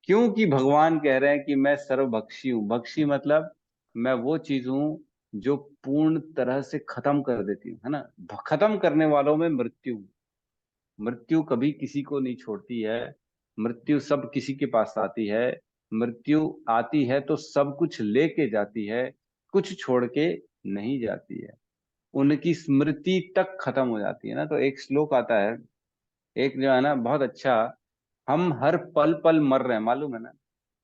क्योंकि भगवान कह रहे हैं कि मैं सर्वभक्षी हूँ। भक्षी मतलब मैं वो चीज हूँ जो पूर्ण तरह से खत्म कर देती हूँ, है ना। खत्म करने वालों में मृत्यु, मृत्यु कभी किसी को नहीं छोड़ती है। मृत्यु सब किसी के पास आती है। मृत्यु आती है तो सब कुछ लेके जाती है, कुछ छोड़ के नहीं जाती है। उनकी स्मृति तक खत्म हो जाती है ना। तो एक श्लोक आता है, एक जो है ना बहुत अच्छा, हम हर पल पल मर रहे हैं, मालूम है ना।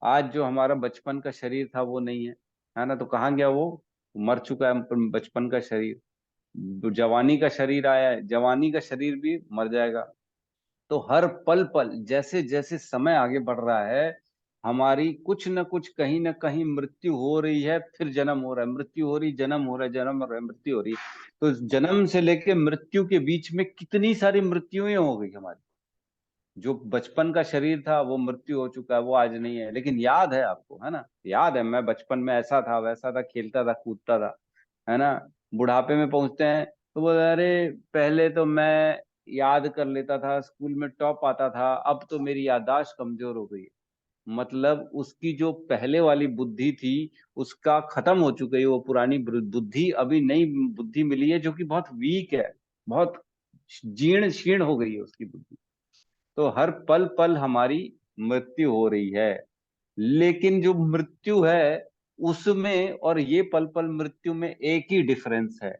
आज जो हमारा बचपन का शरीर था वो नहीं है ना। तो कहाँ गया वो? मर चुका है बचपन का शरीर। जवानी का शरीर आया है, जवानी का शरीर भी मर जाएगा। तो हर पल पल जैसे जैसे समय आगे बढ़ रहा है, हमारी कुछ न कुछ कहीं ना कहीं मृत्यु हो रही है, फिर जन्म हो रहा है, मृत्यु हो रही, जन्म हो रहा है, जन्म हो रहा है, मृत्यु हो रही है। तो जन्म से लेके मृत्यु के बीच में कितनी सारी मृत्युएं हो गई हमारी। जो बचपन का शरीर था वो मृत्यु हो चुका है, वो आज नहीं है, लेकिन याद है आपको, है ना, याद है मैं बचपन में ऐसा था वैसा था, खेलता था कूदता था, है ना। बुढ़ापे में पहुंचते हैं तो बोले अरे पहले तो मैं याद कर लेता था, स्कूल में टॉप आता था, अब तो मेरी याददाश्त कमजोर हो गई है। मतलब उसकी जो पहले वाली बुद्धि थी उसका खत्म हो चुकी है वो पुरानी बुद्धि, अभी नई बुद्धि मिली है जो कि बहुत वीक है, बहुत जीर्ण शीर्ण हो गई है उसकी बुद्धि। तो हर पल पल हमारी मृत्यु हो रही है, लेकिन जो मृत्यु है उसमें और ये पल पल मृत्यु में एक ही डिफरेंस है।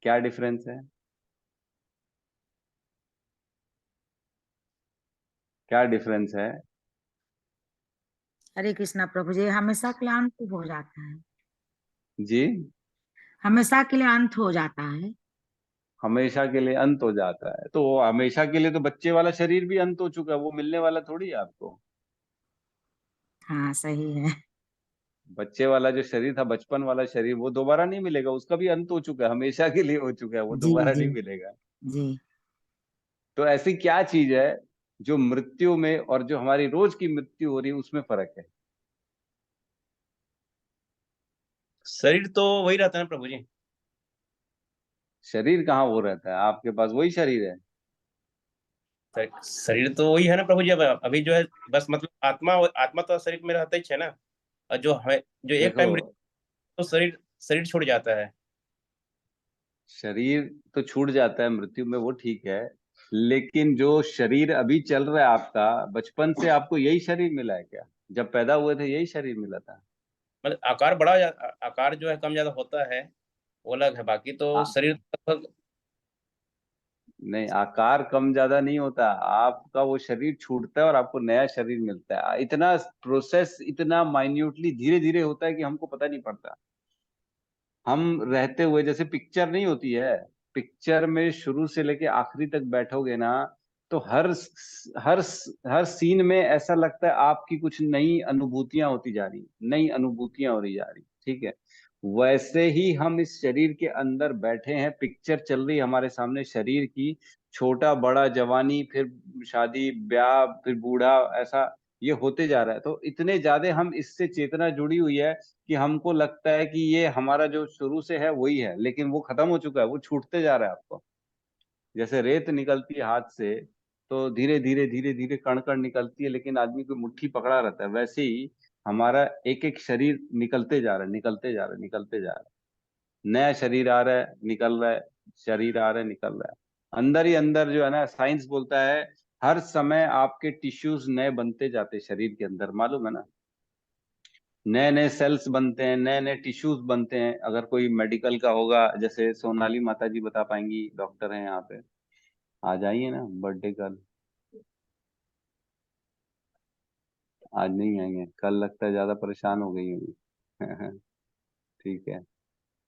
क्या डिफरेंस है? क्या डिफरेंस है? हरे कृष्णा प्रभु जी, हमेशा के लिए अंत हो जाता है, जी, हमेशा के लिए अंत हो जाता है। हमेशा के लिए अंत हो जाता है, तो वो हमेशा के लिए तो बच्चे वाला शरीर भी अंत हो चुका है, वो मिलने वाला थोड़ी है आपको। हाँ सही है। बच्चे वाला जो शरीर था, बचपन वाला शरीर, वो दोबारा नहीं मिलेगा, उसका भी अंत हो चुका है, हमेशा के लिए हो चुका है, वो जी दोबारा जी नहीं मिलेगा। जी। तो ऐसी क्या चीज है जो मृत्यु में और जो हमारी रोज की मृत्यु हो रही है उसमें फर्क है? शरीर तो वही रहता है ना प्रभु जी। शरीर कहाँ वो रहता है, आपके पास वही शरीर है। शरीर तो वही है ना प्रभु जी। अब अभी जो है बस मतलब आत्मा, आत्मा तो शरीर में रहता ही है ना। और जो हमें जो एक देखो, टाइम मृत्यु, तो शरीर शरीर छूट जाता है। शरीर तो छूट जाता है मृत्यु में, वो ठीक है, लेकिन जो शरीर अभी चल रहा है आपका, बचपन से आपको यही शरीर मिला है क्या? जब पैदा हुए थे यही शरीर मिला था? मतलब आकार आकार जो है कम ज्यादा होता है, वो अलग है, बाकी तो हाँ, शरीर लगभग। नहीं, आकार कम ज्यादा नहीं होता, आपका वो शरीर छूटता है और आपको नया शरीर मिलता है। इतना प्रोसेस इतना माइन्यूटली धीरे धीरे होता है कि हमको पता नहीं पड़ता। हम रहते हुए, जैसे पिक्चर नहीं होती है, पिक्चर में शुरू से लेके आखिरी तक बैठोगे ना, तो हर हर सीन में ऐसा लगता है आपकी कुछ नई अनुभूतियां होती जा रही, नई अनुभूतियां हो रही जा रही, ठीक है। वैसे ही हम इस शरीर के अंदर बैठे हैं, पिक्चर चल रही है हमारे सामने शरीर की, छोटा बड़ा जवानी, फिर शादी ब्याह, फिर बूढ़ा, ऐसा ये होते जा रहा है। तो इतने ज्यादा हम इससे चेतना जुड़ी हुई है कि हमको लगता है कि ये हमारा जो शुरू से है वही है, लेकिन वो खत्म हो चुका है, वो छूटते जा रहा है आपको। जैसे रेत निकलती है हाथ से तो धीरे धीरे कण कण निकलती है, लेकिन आदमी को मुट्ठी पकड़ा रहता है, वैसे ही हमारा एक एक शरीर निकलते जा रहा है, निकलते जा रहा है, निकलते जा रहा है। नया शरीर आ रहा है, निकल रहा है, शरीर आ रहा है, निकल रहा है। अंदर ही अंदर जो है ना, साइंस बोलता है हर समय आपके टिश्यूज नए बनते जाते हैं शरीर के अंदर, मालूम है ना। नए नए सेल्स बनते हैं, नए नए टिश्यूज बनते हैं। अगर कोई मेडिकल का होगा, जैसे सोनाली माता जी बता पाएंगी, डॉक्टर हैं यहाँ पे, आ जाइए ना बर्थडे कल। आज नहीं आएंगे, कल लगता है ज्यादा परेशान हो गई होंगी। ठीक है।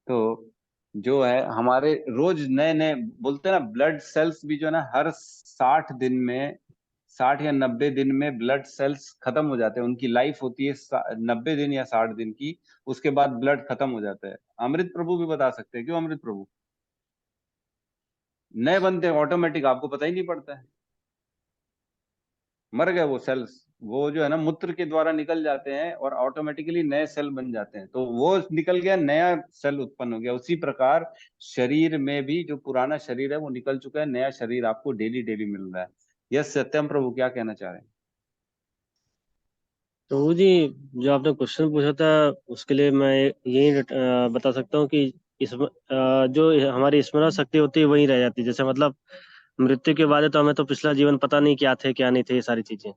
तो जो है हमारे रोज नए नए, बोलते हैं ना, ब्लड सेल्स भी जो है ना, हर 60 दिन में, 60 या 90 दिन में ब्लड सेल्स खत्म हो जाते हैं, उनकी लाइफ होती है 90 दिन या 60 दिन की, उसके बाद ब्लड खत्म हो जाता है। अमृत प्रभु भी बता सकते हैं, क्यों अमृत प्रभु? नए बनते हैं ऑटोमेटिक, आपको पता ही नहीं पड़ता है। मर गए वो सेल्स, वो जो है ना मूत्र के द्वारा निकल जाते हैं और ऑटोमेटिकली नए सेल बन जाते हैं, तो वो निकल गया, नया सेल उत्पन्न हो गया। उसी प्रकार शरीर में भी जो पुराना शरीर है वो निकल चुका है, नया शरीर आपको डेली डेली मिल रहा है। यस सत्यम प्रभु, क्या कहना चाह रहे हैं? तो जी, जो आपने क्वेश्चन पूछा था उसके लिए मैं यही बता सकता हूँ कि जो हमारी स्मरण शक्ति होती है वही रह जाती है। जैसे मतलब मृत्यु के बाद है तो हमें तो पिछला जीवन पता नहीं क्या थे क्या नहीं थे ये सारी चीजें,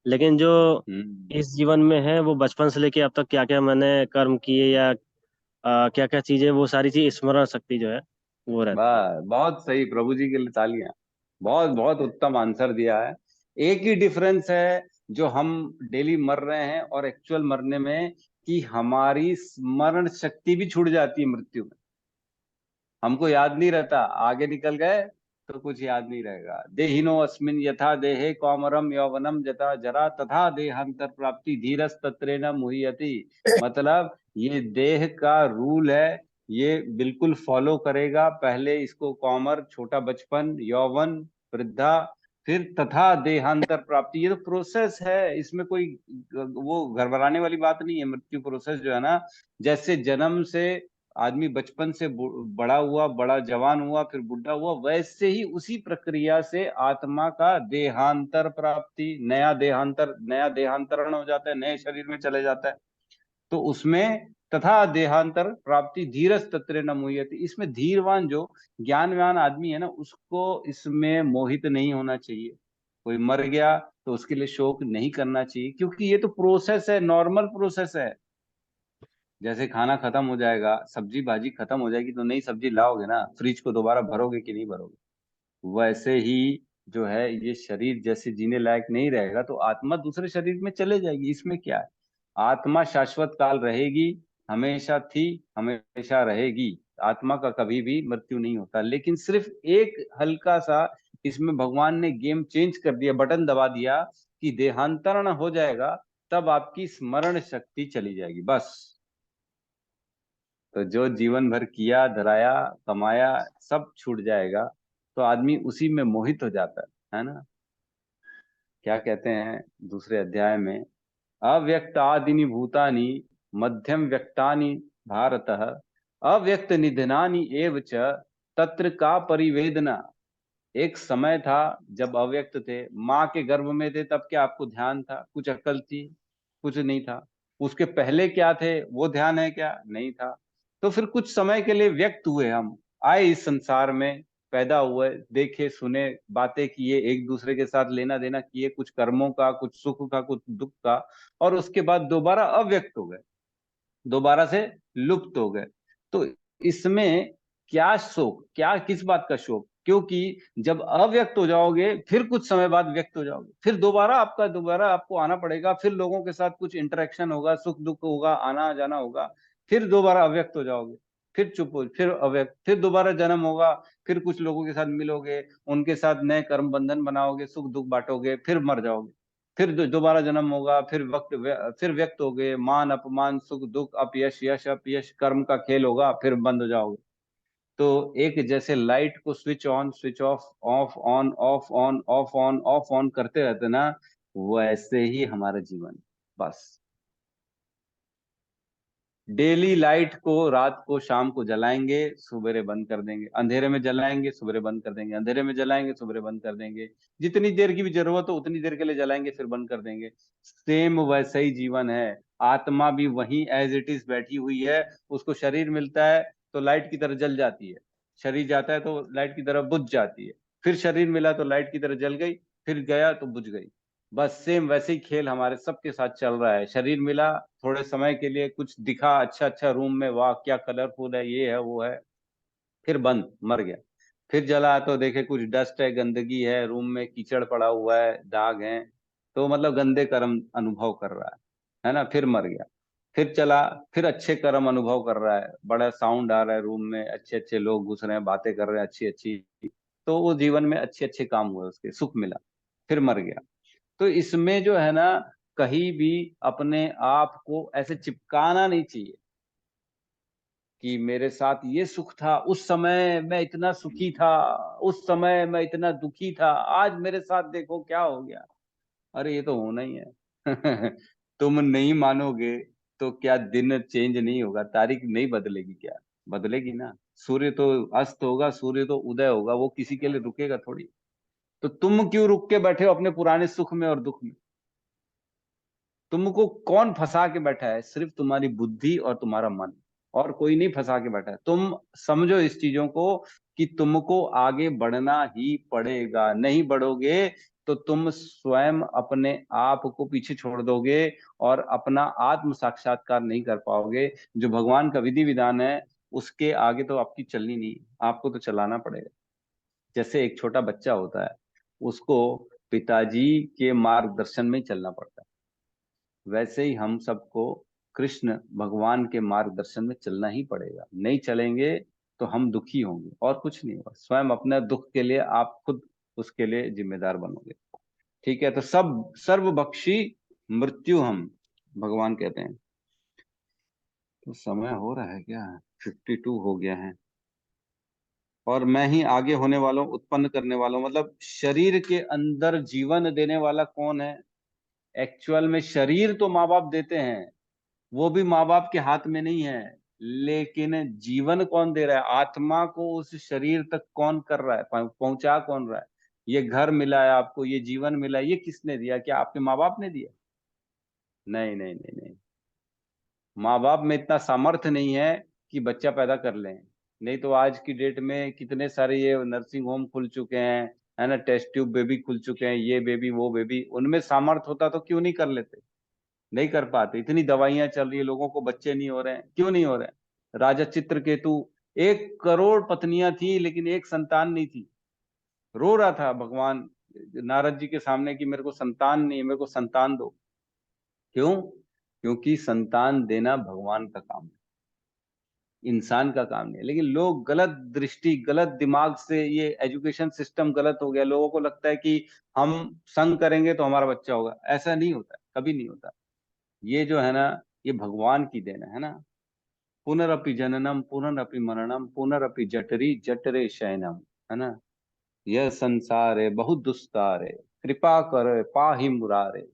लेकिन जो हम्म। इस जीवन में है वो बचपन से लेके अब तक क्या क्या मैंने कर्म किए या क्या क्या चीजें, वो सारी चीज स्मरण शक्ति जो है वो रहती है। बस बहुत सही, प्रभु जी के लिए तालियां। बहुत बहुत उत्तम आंसर दिया है। एक ही डिफरेंस है जो हम डेली मर रहे हैं और एक्चुअल मरने में, कि हमारी स्मरण शक्ति भी छूट जाती है मृत्यु में। हमको याद नहीं रहता, आगे निकल गए तो कुछ याद नहीं रहेगा। देहिनो अस्मिन यथा देहे कौमरम यौवनम जता जरा तथा देहांतर प्राप्ति धीरस तत्रेन मुह्यति। मतलब ये देह का रूल है, ये बिल्कुल फॉलो करेगा। पहले इसको कौमर, छोटा बचपन, यौवन, वृद्धा, फिर तथा देहांतर प्राप्ति। ये तो प्रोसेस है, इसमें कोई वो घबराने वाली बात नहीं है। मृत्यु प्रोसेस जो है ना, जैसे जन्म से आदमी बचपन से बड़ा हुआ, बड़ा जवान हुआ, फिर बुढ़ा हुआ, वैसे ही उसी प्रक्रिया से आत्मा का देहांतर प्राप्ति, नया देहांतरण हो जाता है, नए शरीर में चले जाता है। तो उसमें तथा देहांतर प्राप्ति धीरज तत्र न मुह्यति, इसमें धीरवान जो ज्ञानवान आदमी है ना, उसको इसमें मोहित नहीं होना चाहिए। कोई मर गया तो उसके लिए शोक नहीं करना चाहिए, क्योंकि ये तो प्रोसेस है, नॉर्मल प्रोसेस है। जैसे खाना खत्म हो जाएगा, सब्जी भाजी खत्म हो जाएगी, तो नई सब्जी लाओगे ना, फ्रिज को दोबारा भरोगे कि नहीं भरोगे। वैसे ही जो है, ये शरीर जैसे जीने लायक नहीं रहेगा तो आत्मा दूसरे शरीर में चले जाएगी। इसमें क्या है, आत्मा शाश्वत काल रहेगी, हमेशा थी, हमेशा रहेगी। आत्मा का कभी भी मृत्यु नहीं होता। लेकिन सिर्फ एक हल्का सा इसमें भगवान ने गेम चेंज कर दिया, बटन दबा दिया कि देहांतरण हो जाएगा, तब आपकी स्मरण शक्ति चली जाएगी बस। तो जो जीवन भर किया धराया कमाया सब छूट जाएगा, तो आदमी उसी में मोहित हो जाता है ना। क्या कहते हैं दूसरे अध्याय में, अव्यक्तादीनि भूतानि मध्यम व्यक्तानि भारतः अव्यक्त निधनानि एव च तत्र का परिवेदना। एक समय था जब अव्यक्त थे, माँ के गर्भ में थे, तब क्या आपको ध्यान था? कुछ अक्ल थी? कुछ नहीं था। उसके पहले क्या थे, वो ध्यान है क्या? नहीं था। तो फिर कुछ समय के लिए व्यक्त हुए, हम आए इस संसार में, पैदा हुए, देखे सुने, बातें किए, एक दूसरे के साथ लेना देना किए, कुछ कर्मों का, कुछ सुख का, कुछ दुख का, और उसके बाद दोबारा अव्यक्त हो गए, दोबारा से लुप्त हो गए। तो इसमें क्या शोक, क्या किस बात का शोक? क्योंकि जब अव्यक्त हो जाओगे फिर कुछ समय बाद व्यक्त हो जाओगे, फिर दोबारा आपको आना पड़ेगा, फिर लोगों के साथ कुछ इंटरेक्शन होगा, सुख दुख होगा, आना जाना होगा, फिर दोबारा अव्यक्त हो जाओगे, फिर चुप हो, फिर अव्यक्त, फिर दोबारा जन्म होगा, फिर कुछ लोगों के साथ मिलोगे, उनके साथ नए कर्म बंधन बनाओगे, सुख दुख बांटोगे, फिर मर जाओगे, फिर दोबारा जन्म होगा, फिर व्यक्त हो गए, मान अपमान सुख दुख अपयश यश अपयश, कर्म का खेल होगा, फिर बंद हो जाओगे। तो एक जैसे लाइट को switch on switch off, of on off on off on off on करते रहते ना, वैसे ही हमारा जीवन। बस डेली लाइट को रात को शाम को जलाएंगे, सवेरे बंद कर देंगे, अंधेरे में जलाएंगे, सवेरे बंद कर देंगे, अंधेरे में जलाएंगे, सवेरे बंद कर देंगे, जितनी देर की भी जरूरत हो उतनी देर के लिए जलाएंगे, फिर बंद कर देंगे। सेम वैसा ही जीवन है। आत्मा भी वही एज इट इज बैठी हुई है। उसको शरीर मिलता है तो लाइट की तरह जल जाती है, शरीर जाता है तो लाइट की तरह बुझ जाती है, फिर शरीर मिला तो लाइट की तरह जल गई, फिर गया तो बुझ गई। बस सेम वैसे ही खेल हमारे सबके साथ चल रहा है। शरीर मिला, थोड़े समय के लिए कुछ दिखा अच्छा अच्छा रूम में, वाह क्या कलरफुल है, ये है वो है, फिर बंद, मर गया। फिर जला तो देखे कुछ डस्ट है, गंदगी है रूम में, कीचड़ पड़ा हुआ है, दाग है, तो मतलब गंदे कर्म अनुभव कर रहा है ना, फिर मर गया। फिर चला, फिर अच्छे कर्म अनुभव कर रहा है, बड़ा साउंड आ रहा है रूम में, अच्छे अच्छे लोग घुस रहे हैं, बातें कर रहे हैं अच्छी अच्छी, तो वो जीवन में अच्छे अच्छे काम हुए, उसके सुख मिला, फिर मर गया। तो इसमें जो है ना, कहीं भी अपने आप को ऐसे चिपकाना नहीं चाहिए कि मेरे साथ ये सुख था, उस समय मैं इतना सुखी था, उस समय मैं इतना दुखी था, आज मेरे साथ देखो क्या हो गया। अरे ये तो होना ही है। तुम नहीं मानोगे तो क्या दिन चेंज नहीं होगा, तारीख नहीं बदलेगी क्या? बदलेगी ना। सूर्य तो अस्त होगा, सूर्य तो उदय होगा, वो किसी के लिए रुकेगा थोड़ी। तो तुम क्यों रुक के बैठे हो अपने पुराने सुख में और दुख में? तुमको कौन फंसा के बैठा है? सिर्फ तुम्हारी बुद्धि और तुम्हारा मन, और कोई नहीं फंसा के बैठा है। तुम समझो इस चीजों को कि तुमको आगे बढ़ना ही पड़ेगा, नहीं बढ़ोगे तो तुम स्वयं अपने आप को पीछे छोड़ दोगे और अपना आत्म साक्षात्कार नहीं कर पाओगे। जो भगवान का विधि विधान है उसके आगे तो आपकी चलनी नहीं, आपको तो चलाना पड़ेगा। जैसे एक छोटा बच्चा होता है, उसको पिताजी के मार्गदर्शन में ही चलना पड़ता है, वैसे ही हम सबको कृष्ण भगवान के मार्गदर्शन में चलना ही पड़ेगा। नहीं चलेंगे तो हम दुखी होंगे और कुछ नहीं होगा। स्वयं अपने दुख के लिए आप खुद उसके लिए जिम्मेदार बनोगे। ठीक है, तो सब सर्वभक्षी मृत्यु हम भगवान कहते हैं। तो समय हो रहा है क्या? 52 हो गया है। और मैं ही आगे होने वाला हूँ, उत्पन्न करने वाला हूँ। मतलब शरीर के अंदर जीवन देने वाला कौन है? एक्चुअल में शरीर तो माँ बाप देते हैं, वो भी माँ बाप के हाथ में नहीं है, लेकिन जीवन कौन दे रहा है? आत्मा को उस शरीर तक कौन कर रहा है, पहुंचा कौन रहा है? ये घर मिला है आपको, ये जीवन मिला है, ये किसने दिया? क्या आपके माँ बाप ने दिया? नहीं नहीं नहीं नहीं। माँ बाप में इतना सामर्थ्य नहीं है कि बच्चा पैदा कर लें। नहीं तो आज की डेट में कितने सारे ये नर्सिंग होम खुल चुके हैं, है ना, टेस्ट ट्यूब बेबी खुल चुके हैं, ये बेबी वो बेबी। उनमें सामर्थ्य होता तो क्यों नहीं कर लेते? नहीं कर पाते। इतनी दवाइयां चल रही है, लोगों को बच्चे नहीं हो रहे हैं, क्यों नहीं हो रहे हैं? राजा चित्रकेतु, 1 करोड़ पत्नियां थी लेकिन एक संतान नहीं थी। रो रहा था भगवान नारद जी के सामने कि मेरे को संतान नहीं है, मेरे को संतान दो। क्यों? क्योंकि संतान देना भगवान का काम है, इंसान का काम नहीं है। लेकिन लोग गलत दृष्टि, गलत दिमाग से, ये एजुकेशन सिस्टम गलत हो गया। लोगों को लगता है कि हम संग करेंगे तो हमारा बच्चा होगा। ऐसा नहीं होता, कभी नहीं होता। ये जो है ना, ये भगवान की देन है ना। पुनरपि जननम पुनरपि मरणम पुनरपि जठरी जठरे शयनम, है ना। यह संसार है बहुत दुस्तार है, कृपा कर पाहि मुरारे,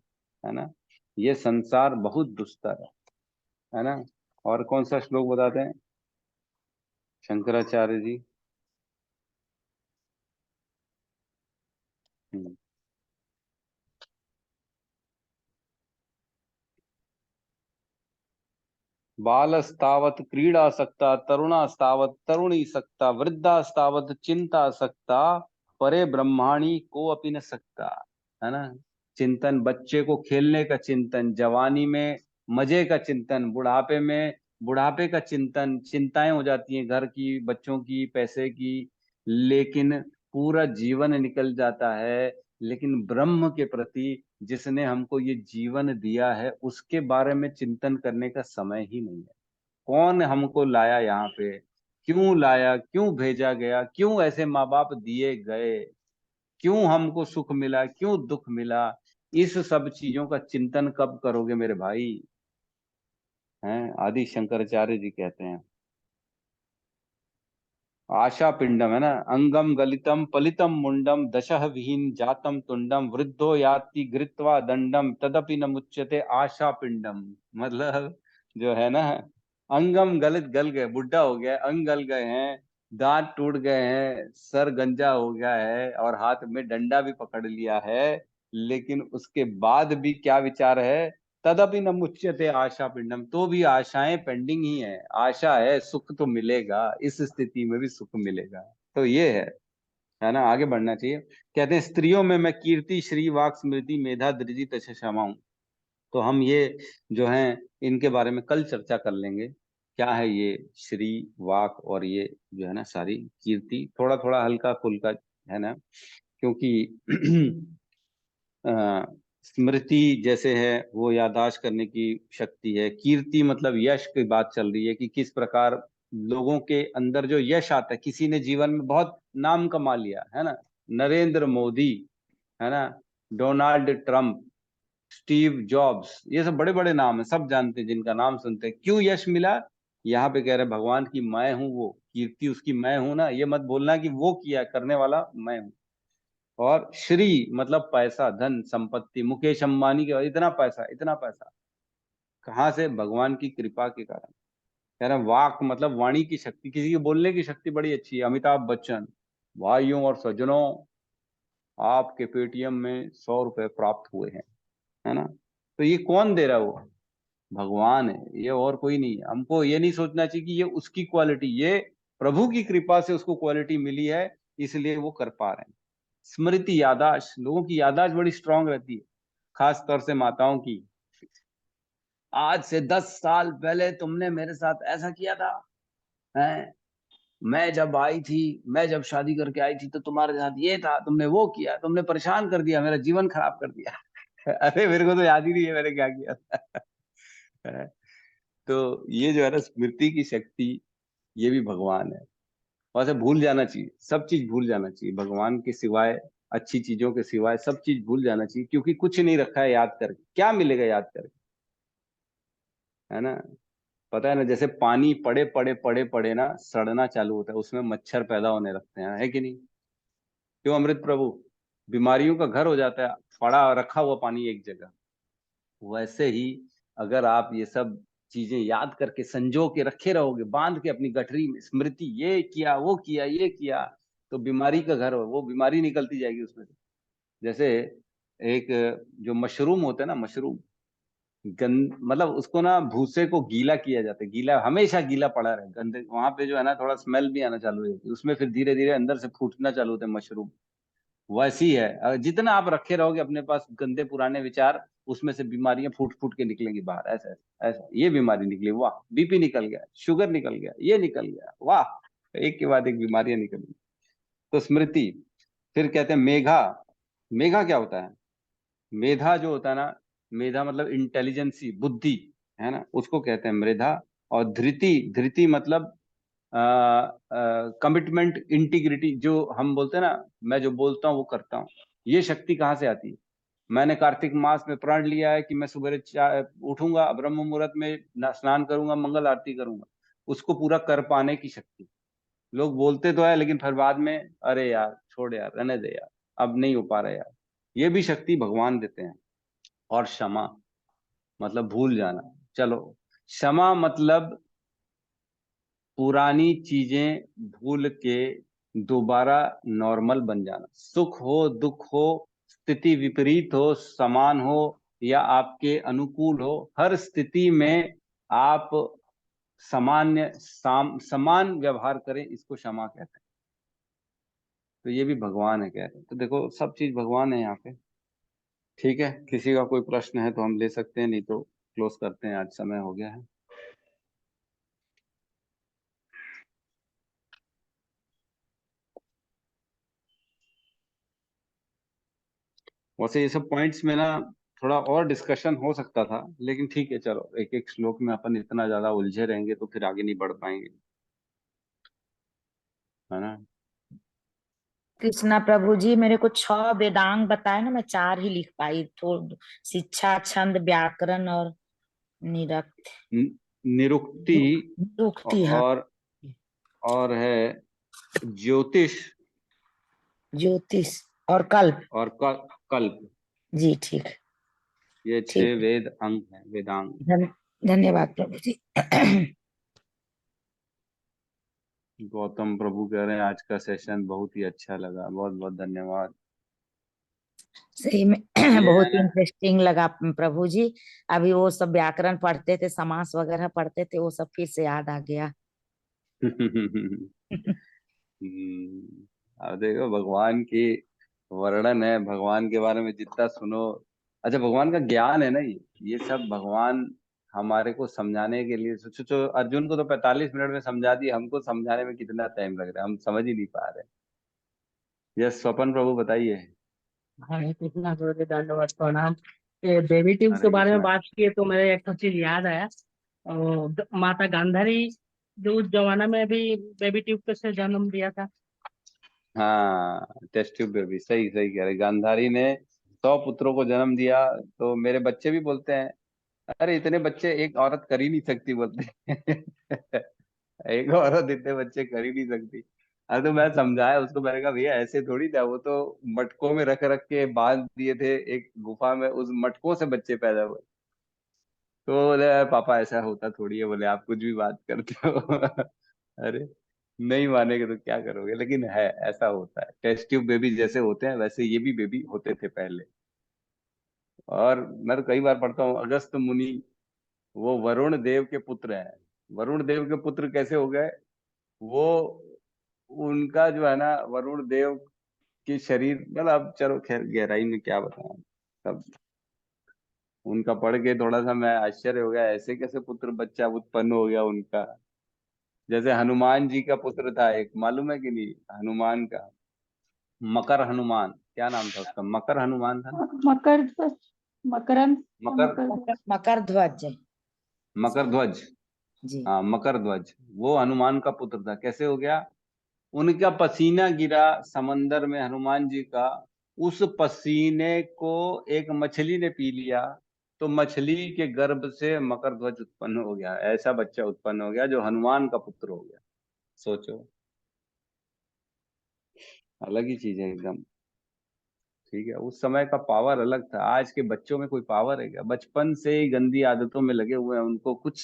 है ना। ये संसार बहुत दुस्तर है ना। और कौन सा श्लोक बताते हैं शंकराचार्य जी? हम्म। बालस्तावत् क्रीडासक्ता तरुणास्तावत् तरुणीसक्ता वृद्धास्तावत् चिंतासक्ता परे ब्रह्माणी को अपि न सकता, है ना। चिंतन, बच्चे को खेलने का चिंतन, जवानी में मजे का चिंतन, बुढ़ापे में बुढ़ापे का चिंतन, चिंताएं हो जाती हैं घर की, बच्चों की, पैसे की। लेकिन पूरा जीवन निकल जाता है, लेकिन ब्रह्म के प्रति, जिसने हमको ये जीवन दिया है, उसके बारे में चिंतन करने का समय ही नहीं है। कौन हमको लाया यहाँ पे, क्यों लाया, क्यों भेजा गया, क्यों ऐसे माँ बाप दिए गए, क्यों हमको सुख मिला, क्यों दुख मिला? इस सब चीजों का चिंतन कब करोगे मेरे भाई? हैं, आदि शंकराचार्य जी कहते हैं। आशा पिंडम, है ना। अंगम गलितम पलितम मुंडम दशह विहीन जातम तुंडम वृद्धो याति घृत्वा दंडम तदपि न मुच्यते आशा पिंडम। मतलब जो है ना, अंगम गलित, गल गए, बुढ़ा हो गया, अंग गल गए हैं, दांत टूट गए हैं, सर गंजा हो गया है, और हाथ में डंडा भी पकड़ लिया है, लेकिन उसके बाद भी क्या विचार है? तदपि न मुच्यते आशा पिंडम, तो भी आशाएं पेंडिंग ही है। आशा है सुख तो मिलेगा, इस स्थिति में भी सुख मिलेगा। तो ये है ना, आगे बढ़ना चाहिए। कहते हैं स्त्रियों में मैं कीर्ति श्री वाक स्मृति मेधा धृति तथा क्षमा हूं। तो हम ये जो है, इनके बारे में कल चर्चा कर लेंगे। क्या है ये श्री वाक, और ये जो है ना सारी कीर्ति, थोड़ा थोड़ा हल्का फुल्का, है ना। क्योंकि अ, स्मृति जैसे है वो याददाश्त करने की शक्ति है। कीर्ति मतलब यश की बात चल रही है कि किस प्रकार लोगों के अंदर जो यश आता है, किसी ने जीवन में बहुत नाम कमा लिया, है ना, नरेंद्र मोदी, है ना, डोनाल्ड ट्रंप, स्टीव जॉब्स, ये सब बड़े बड़े नाम है, सब जानते हैं, जिनका नाम सुनते हैं। क्यों यश मिला? यहाँ पे कह रहे भगवान की मैं हूं वो, कीर्ति उसकी मैं हूं ना। ये मत बोलना कि वो किया, करने वाला मैं हूं। और श्री मतलब पैसा, धन संपत्ति, मुकेश अंबानी के इतना पैसा, इतना पैसा कहाँ से? भगवान की कृपा के कारण। कह रहे हैं वाक मतलब वाणी की शक्ति, किसी की बोलने की शक्ति बड़ी अच्छी है। अमिताभ बच्चन, भाइयों और सज्जनों, आपके पेटीएम में 100 रुपए प्राप्त हुए हैं, है ना। तो ये कौन दे रहा है? वो भगवान है, ये और कोई नहीं है। हमको ये नहीं सोचना चाहिए कि ये उसकी क्वालिटी, ये प्रभु की कृपा से उसको क्वालिटी मिली है, इसलिए वो कर पा रहे हैं। स्मृति, यादाश्त, लोगों की यादाश्त बड़ी स्ट्रांग रहती है, खास तौर से माताओं की। आज से 10 साल पहले तुमने मेरे साथ ऐसा किया था, है। मैं जब आई थी, मैं जब शादी करके आई थी तो तुम्हारे साथ ये था, तुमने वो किया, तुमने परेशान कर दिया, मेरा जीवन खराब कर दिया। अरे मेरे को तो याद ही नहीं है मैंने क्या किया था। तो ये जो है ना स्मृति की शक्ति, ये भी भगवान है। वैसे भूल जाना चाहिए, सब चीज भूल जाना चाहिए, भगवान के सिवाय, अच्छी चीजों के सिवाय सब चीज भूल जाना चाहिए। क्योंकि कुछ नहीं रखा है याद करके, क्या मिलेगा याद करके, है ना। पता है ना, जैसे पानी पड़े पड़े पड़े पड़े ना सड़ना चालू होता है, उसमें मच्छर पैदा होने लगते हैं, है कि नहीं? क्यों अमृत प्रभु? बीमारियों का घर हो जाता है पड़ा रखा हुआ पानी एक जगह। वैसे ही अगर आप ये सब चीजें याद करके संजो के रखे रहोगे, बांध के अपनी गठरी में स्मृति, ये किया वो किया ये किया, तो बीमारी का घर हो, वो बीमारी निकलती जाएगी उसमें से। जैसे एक जो मशरूम होते हैं ना, मशरूम मतलब उसको ना भूसे को गीला किया जाता है, गीला हमेशा गीला पड़ा रहे, गंदे वहां पे जो है ना थोड़ा स्मेल भी आना चालू हो जाती है, उसमें फिर धीरे धीरे अंदर से फूटना चालू होता है मशरूम। वैसी है, जितना आप रखे रहोगे अपने पास गंदे पुराने विचार, उसमें से बीमारियां फूट फूट के निकलेंगी बाहर, ऐसा ऐसा ऐसा। ये बीमारी निकली, वाह, बीपी निकल गया, शुगर निकल गया, ये निकल गया, वाह, एक के बाद एक बीमारियां निकल। तो स्मृति। फिर कहते हैं मेघा। मेघा क्या होता है? मेधा जो होता है ना, मेधा मतलब इंटेलिजेंसी, बुद्धि, है ना, उसको कहते हैं मृधा। और धृति, धृति मतलब कमिटमेंट, इंटीग्रिटी, जो हम बोलते हैं ना, मैं जो बोलता हूँ वो करता हूँ। ये शक्ति कहाँ से आती है? मैंने कार्तिक मास में प्रण लिया है कि मैं सुबह उठूंगा, ब्रह्म मुहूर्त में स्नान करूंगा, मंगल आरती करूंगा, उसको पूरा कर पाने की शक्ति। लोग बोलते तो है लेकिन फिर बाद में, अरे यार छोड़ यार, रहने दे यार, अब नहीं हो पा रहा यार। ये भी शक्ति भगवान देते हैं। और क्षमा मतलब भूल जाना। चलो, क्षमा मतलब पुरानी चीजें भूल के दोबारा नॉर्मल बन जाना। सुख हो, दुख हो, स्थिति विपरीत हो, समान हो या आपके अनुकूल हो, हर स्थिति में आप समान व्यवहार करें, इसको क्षमा कहते हैं। तो ये भी भगवान है कह रहे हैं। तो देखो सब चीज भगवान है यहाँ पे। ठीक है, किसी का कोई प्रश्न है तो हम ले सकते हैं, नहीं तो क्लोज करते हैं, आज समय हो गया है। वैसे ये सब पॉइंट्स में ना थोड़ा और डिस्कशन हो सकता था, लेकिन ठीक है, चलो एक एक श्लोक में अपन इतना ज्यादा उलझे रहेंगे तो फिर आगे नहीं बढ़ पाएंगे, है ना? कृष्णा प्रभु जी, मेरे को 6 वेदांग बताए ना, मैं 4 ही लिख पाई। तो शिक्षा, छंद, व्याकरण और निरक्त निरुक्ति निरुक्ति, हाँ। और है ज्योतिष ज्योतिष और कल्प। और कल्प। जी ठीक। ये ठीक 6 वेद अंग हैं, वेदांग। धन्यवाद प्रभु जी। गौतम प्रभु कह रहे हैं आज का सेशन बहुत ही अच्छा लगा, बहुत बहुत धन्यवाद। सही में ये है बहुत ना। इंटरेस्टिंग लगा प्रभु जी। अभी वो सब व्याकरण पढ़ते थे, समास वगैरह पढ़ते थे, वो सब फिर से याद आ गया। अब देखो भगवान की वर्णन है, भगवान के बारे में जितना सुनो। अच्छा, भगवान का ज्ञान है ना, ये सब भगवान हमारे को समझाने के लिए। सोचो अर्जुन को तो 45 मिनट में समझा दिया, हमको समझाने में कितना टाइम लग रहा है, हम समझ ही नहीं पा रहे। यस, स्वपन प्रभु बताइए। हरे कृष्णा गुरुदेव, दंडवत प्रणाम। ये बेबी ट्यूब के हरे बारे में कृष्णा। बात किए तो मेरे एक तो चीज याद आया। माता गांधारी जो उस जमाना में भी बेबी ट्यूब पे से जन्म दिया था। हाँ, टेस्ट ट्यूब बेबी, सही सही कह रहे। गांधारी ने 100 पुत्रों को जन्म दिया, तो मेरे बच्चे भी बोलते हैं, अरे इतने बच्चे एक औरत कर ही नहीं सकती, बोलते हैं। एक औरत इतने बच्चे कर ही नहीं सकती। अरे तो मैं समझाया उसको, मैंने कहा भैया ऐसे थोड़ी था, वो तो मटकों में रख रख के बांध दिए थे एक गुफा में, उस मटकों से बच्चे पैदा हुए। तो बोले, "अरे पापा ऐसा होता थोड़ी है, बोले आप कुछ भी बात करते हो।" अरे नहीं मानेगे तो क्या करोगे, लेकिन है, ऐसा होता है। टेस्ट ट्यूब बेबी जैसे होते हैं वैसे ये भी बेबी होते थे पहले। और मैं तो कई बार पढ़ता हूँ, अगस्त मुनि वो वरुण देव के पुत्र हैं। वरुण देव के पुत्र कैसे हो गए? वो उनका जो है ना, वरुण देव की शरीर, मतलब अब चलो खैर गहराई में क्या बताएं सब। उनका पढ़ के थोड़ा सा मैं आश्चर्य हो गया, ऐसे कैसे पुत्र बच्चा उत्पन्न हो गया उनका। जैसे हनुमान जी का पुत्र था एक, मालूम है कि नहीं? हनुमान का मकर हनुमान, क्या नाम था उसका? मकर हनुमान था ना? मकर ध्वज, मकरंद या मकर, मकर ध्वज। मकर ध्वज। मकर ध्वज। जी। हाँ, मकर ध्वज, वो हनुमान का पुत्र था। कैसे हो गया? उनका पसीना गिरा समंदर में, हनुमान जी का, उस पसीने को एक मछली ने पी लिया, तो मछली के गर्भ से मकर ध्वज उत्पन्न हो गया, ऐसा बच्चा उत्पन्न हो गया जो हनुमान का पुत्र हो गया। सोचो, अलग ही चीज है एकदम। ठीक है, उस समय का पावर अलग था, आज के बच्चों में कोई पावर है क्या? बचपन से ही गंदी आदतों में लगे हुए हैं, उनको कुछ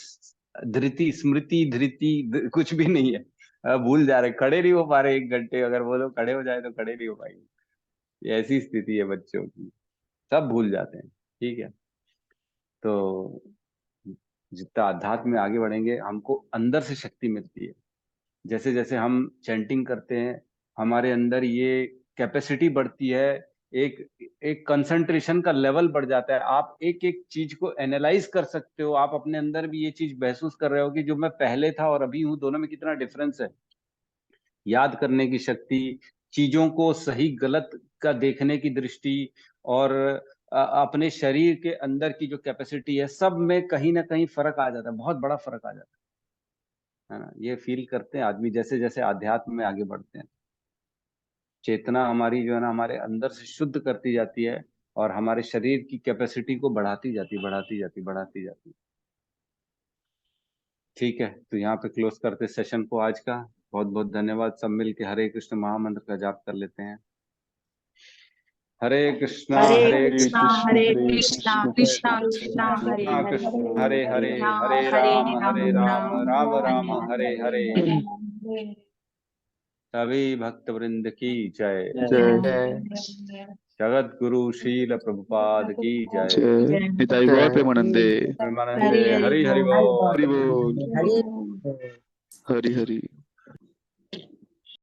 धृति स्मृति कुछ भी नहीं है। भूल जा रहे, खड़े नहीं हो पा रहे 1 घंटे, अगर वो लोग खड़े हो जाए तो खड़े नहीं हो पाएंगे। ये ऐसी स्थिति है बच्चों की, सब भूल जाते हैं। ठीक है, तो जितना अध्यात्म में आगे बढ़ेंगे हमको अंदर से शक्ति मिलती है। जैसे जैसे हम चैंटिंग करते हैं हमारे अंदर ये कैपेसिटी बढ़ती है, एक एक कंसंट्रेशन का लेवल बढ़ जाता है। आप एक एक चीज को एनालाइज कर सकते हो, आप अपने अंदर भी ये चीज महसूस कर रहे हो कि जो मैं पहले था और अभी हूँ, दोनों में कितना डिफरेंस है। याद करने की शक्ति, चीजों को सही गलत का देखने की दृष्टि, और अपने शरीर के अंदर की जो कैपेसिटी है, सब में कहीं ना कहीं फर्क आ जाता है, बहुत बड़ा फर्क आ जाता है ना। ये फील करते हैं आदमी जैसे जैसे आध्यात्म में आगे बढ़ते हैं। चेतना हमारी जो है ना, हमारे अंदर से शुद्ध करती जाती है और हमारे शरीर की कैपेसिटी को बढ़ाती जाती बढ़ाती जाती बढ़ाती जाती। ठीक है, तो यहाँ पे क्लोज करते सेशन को आज का। बहुत बहुत धन्यवाद। सब मिल के हरे कृष्ण महामंत्र का जाप कर लेते हैं। हरे कृष्णा हरे कृष्णा हरे कृष्णा कृष्णा कृष्णा हरे हरे कृष्ण हरे हरे, हरे राम राम राम हरे हरे। सभी भक्त वृंद की जय। जगत गुरु शील प्रभुपाद की जय। निताई गौर प्रेमानंदे। प्रेमानंदे। हरि हरि बोल। हरि बोल। हरि हरि हरि।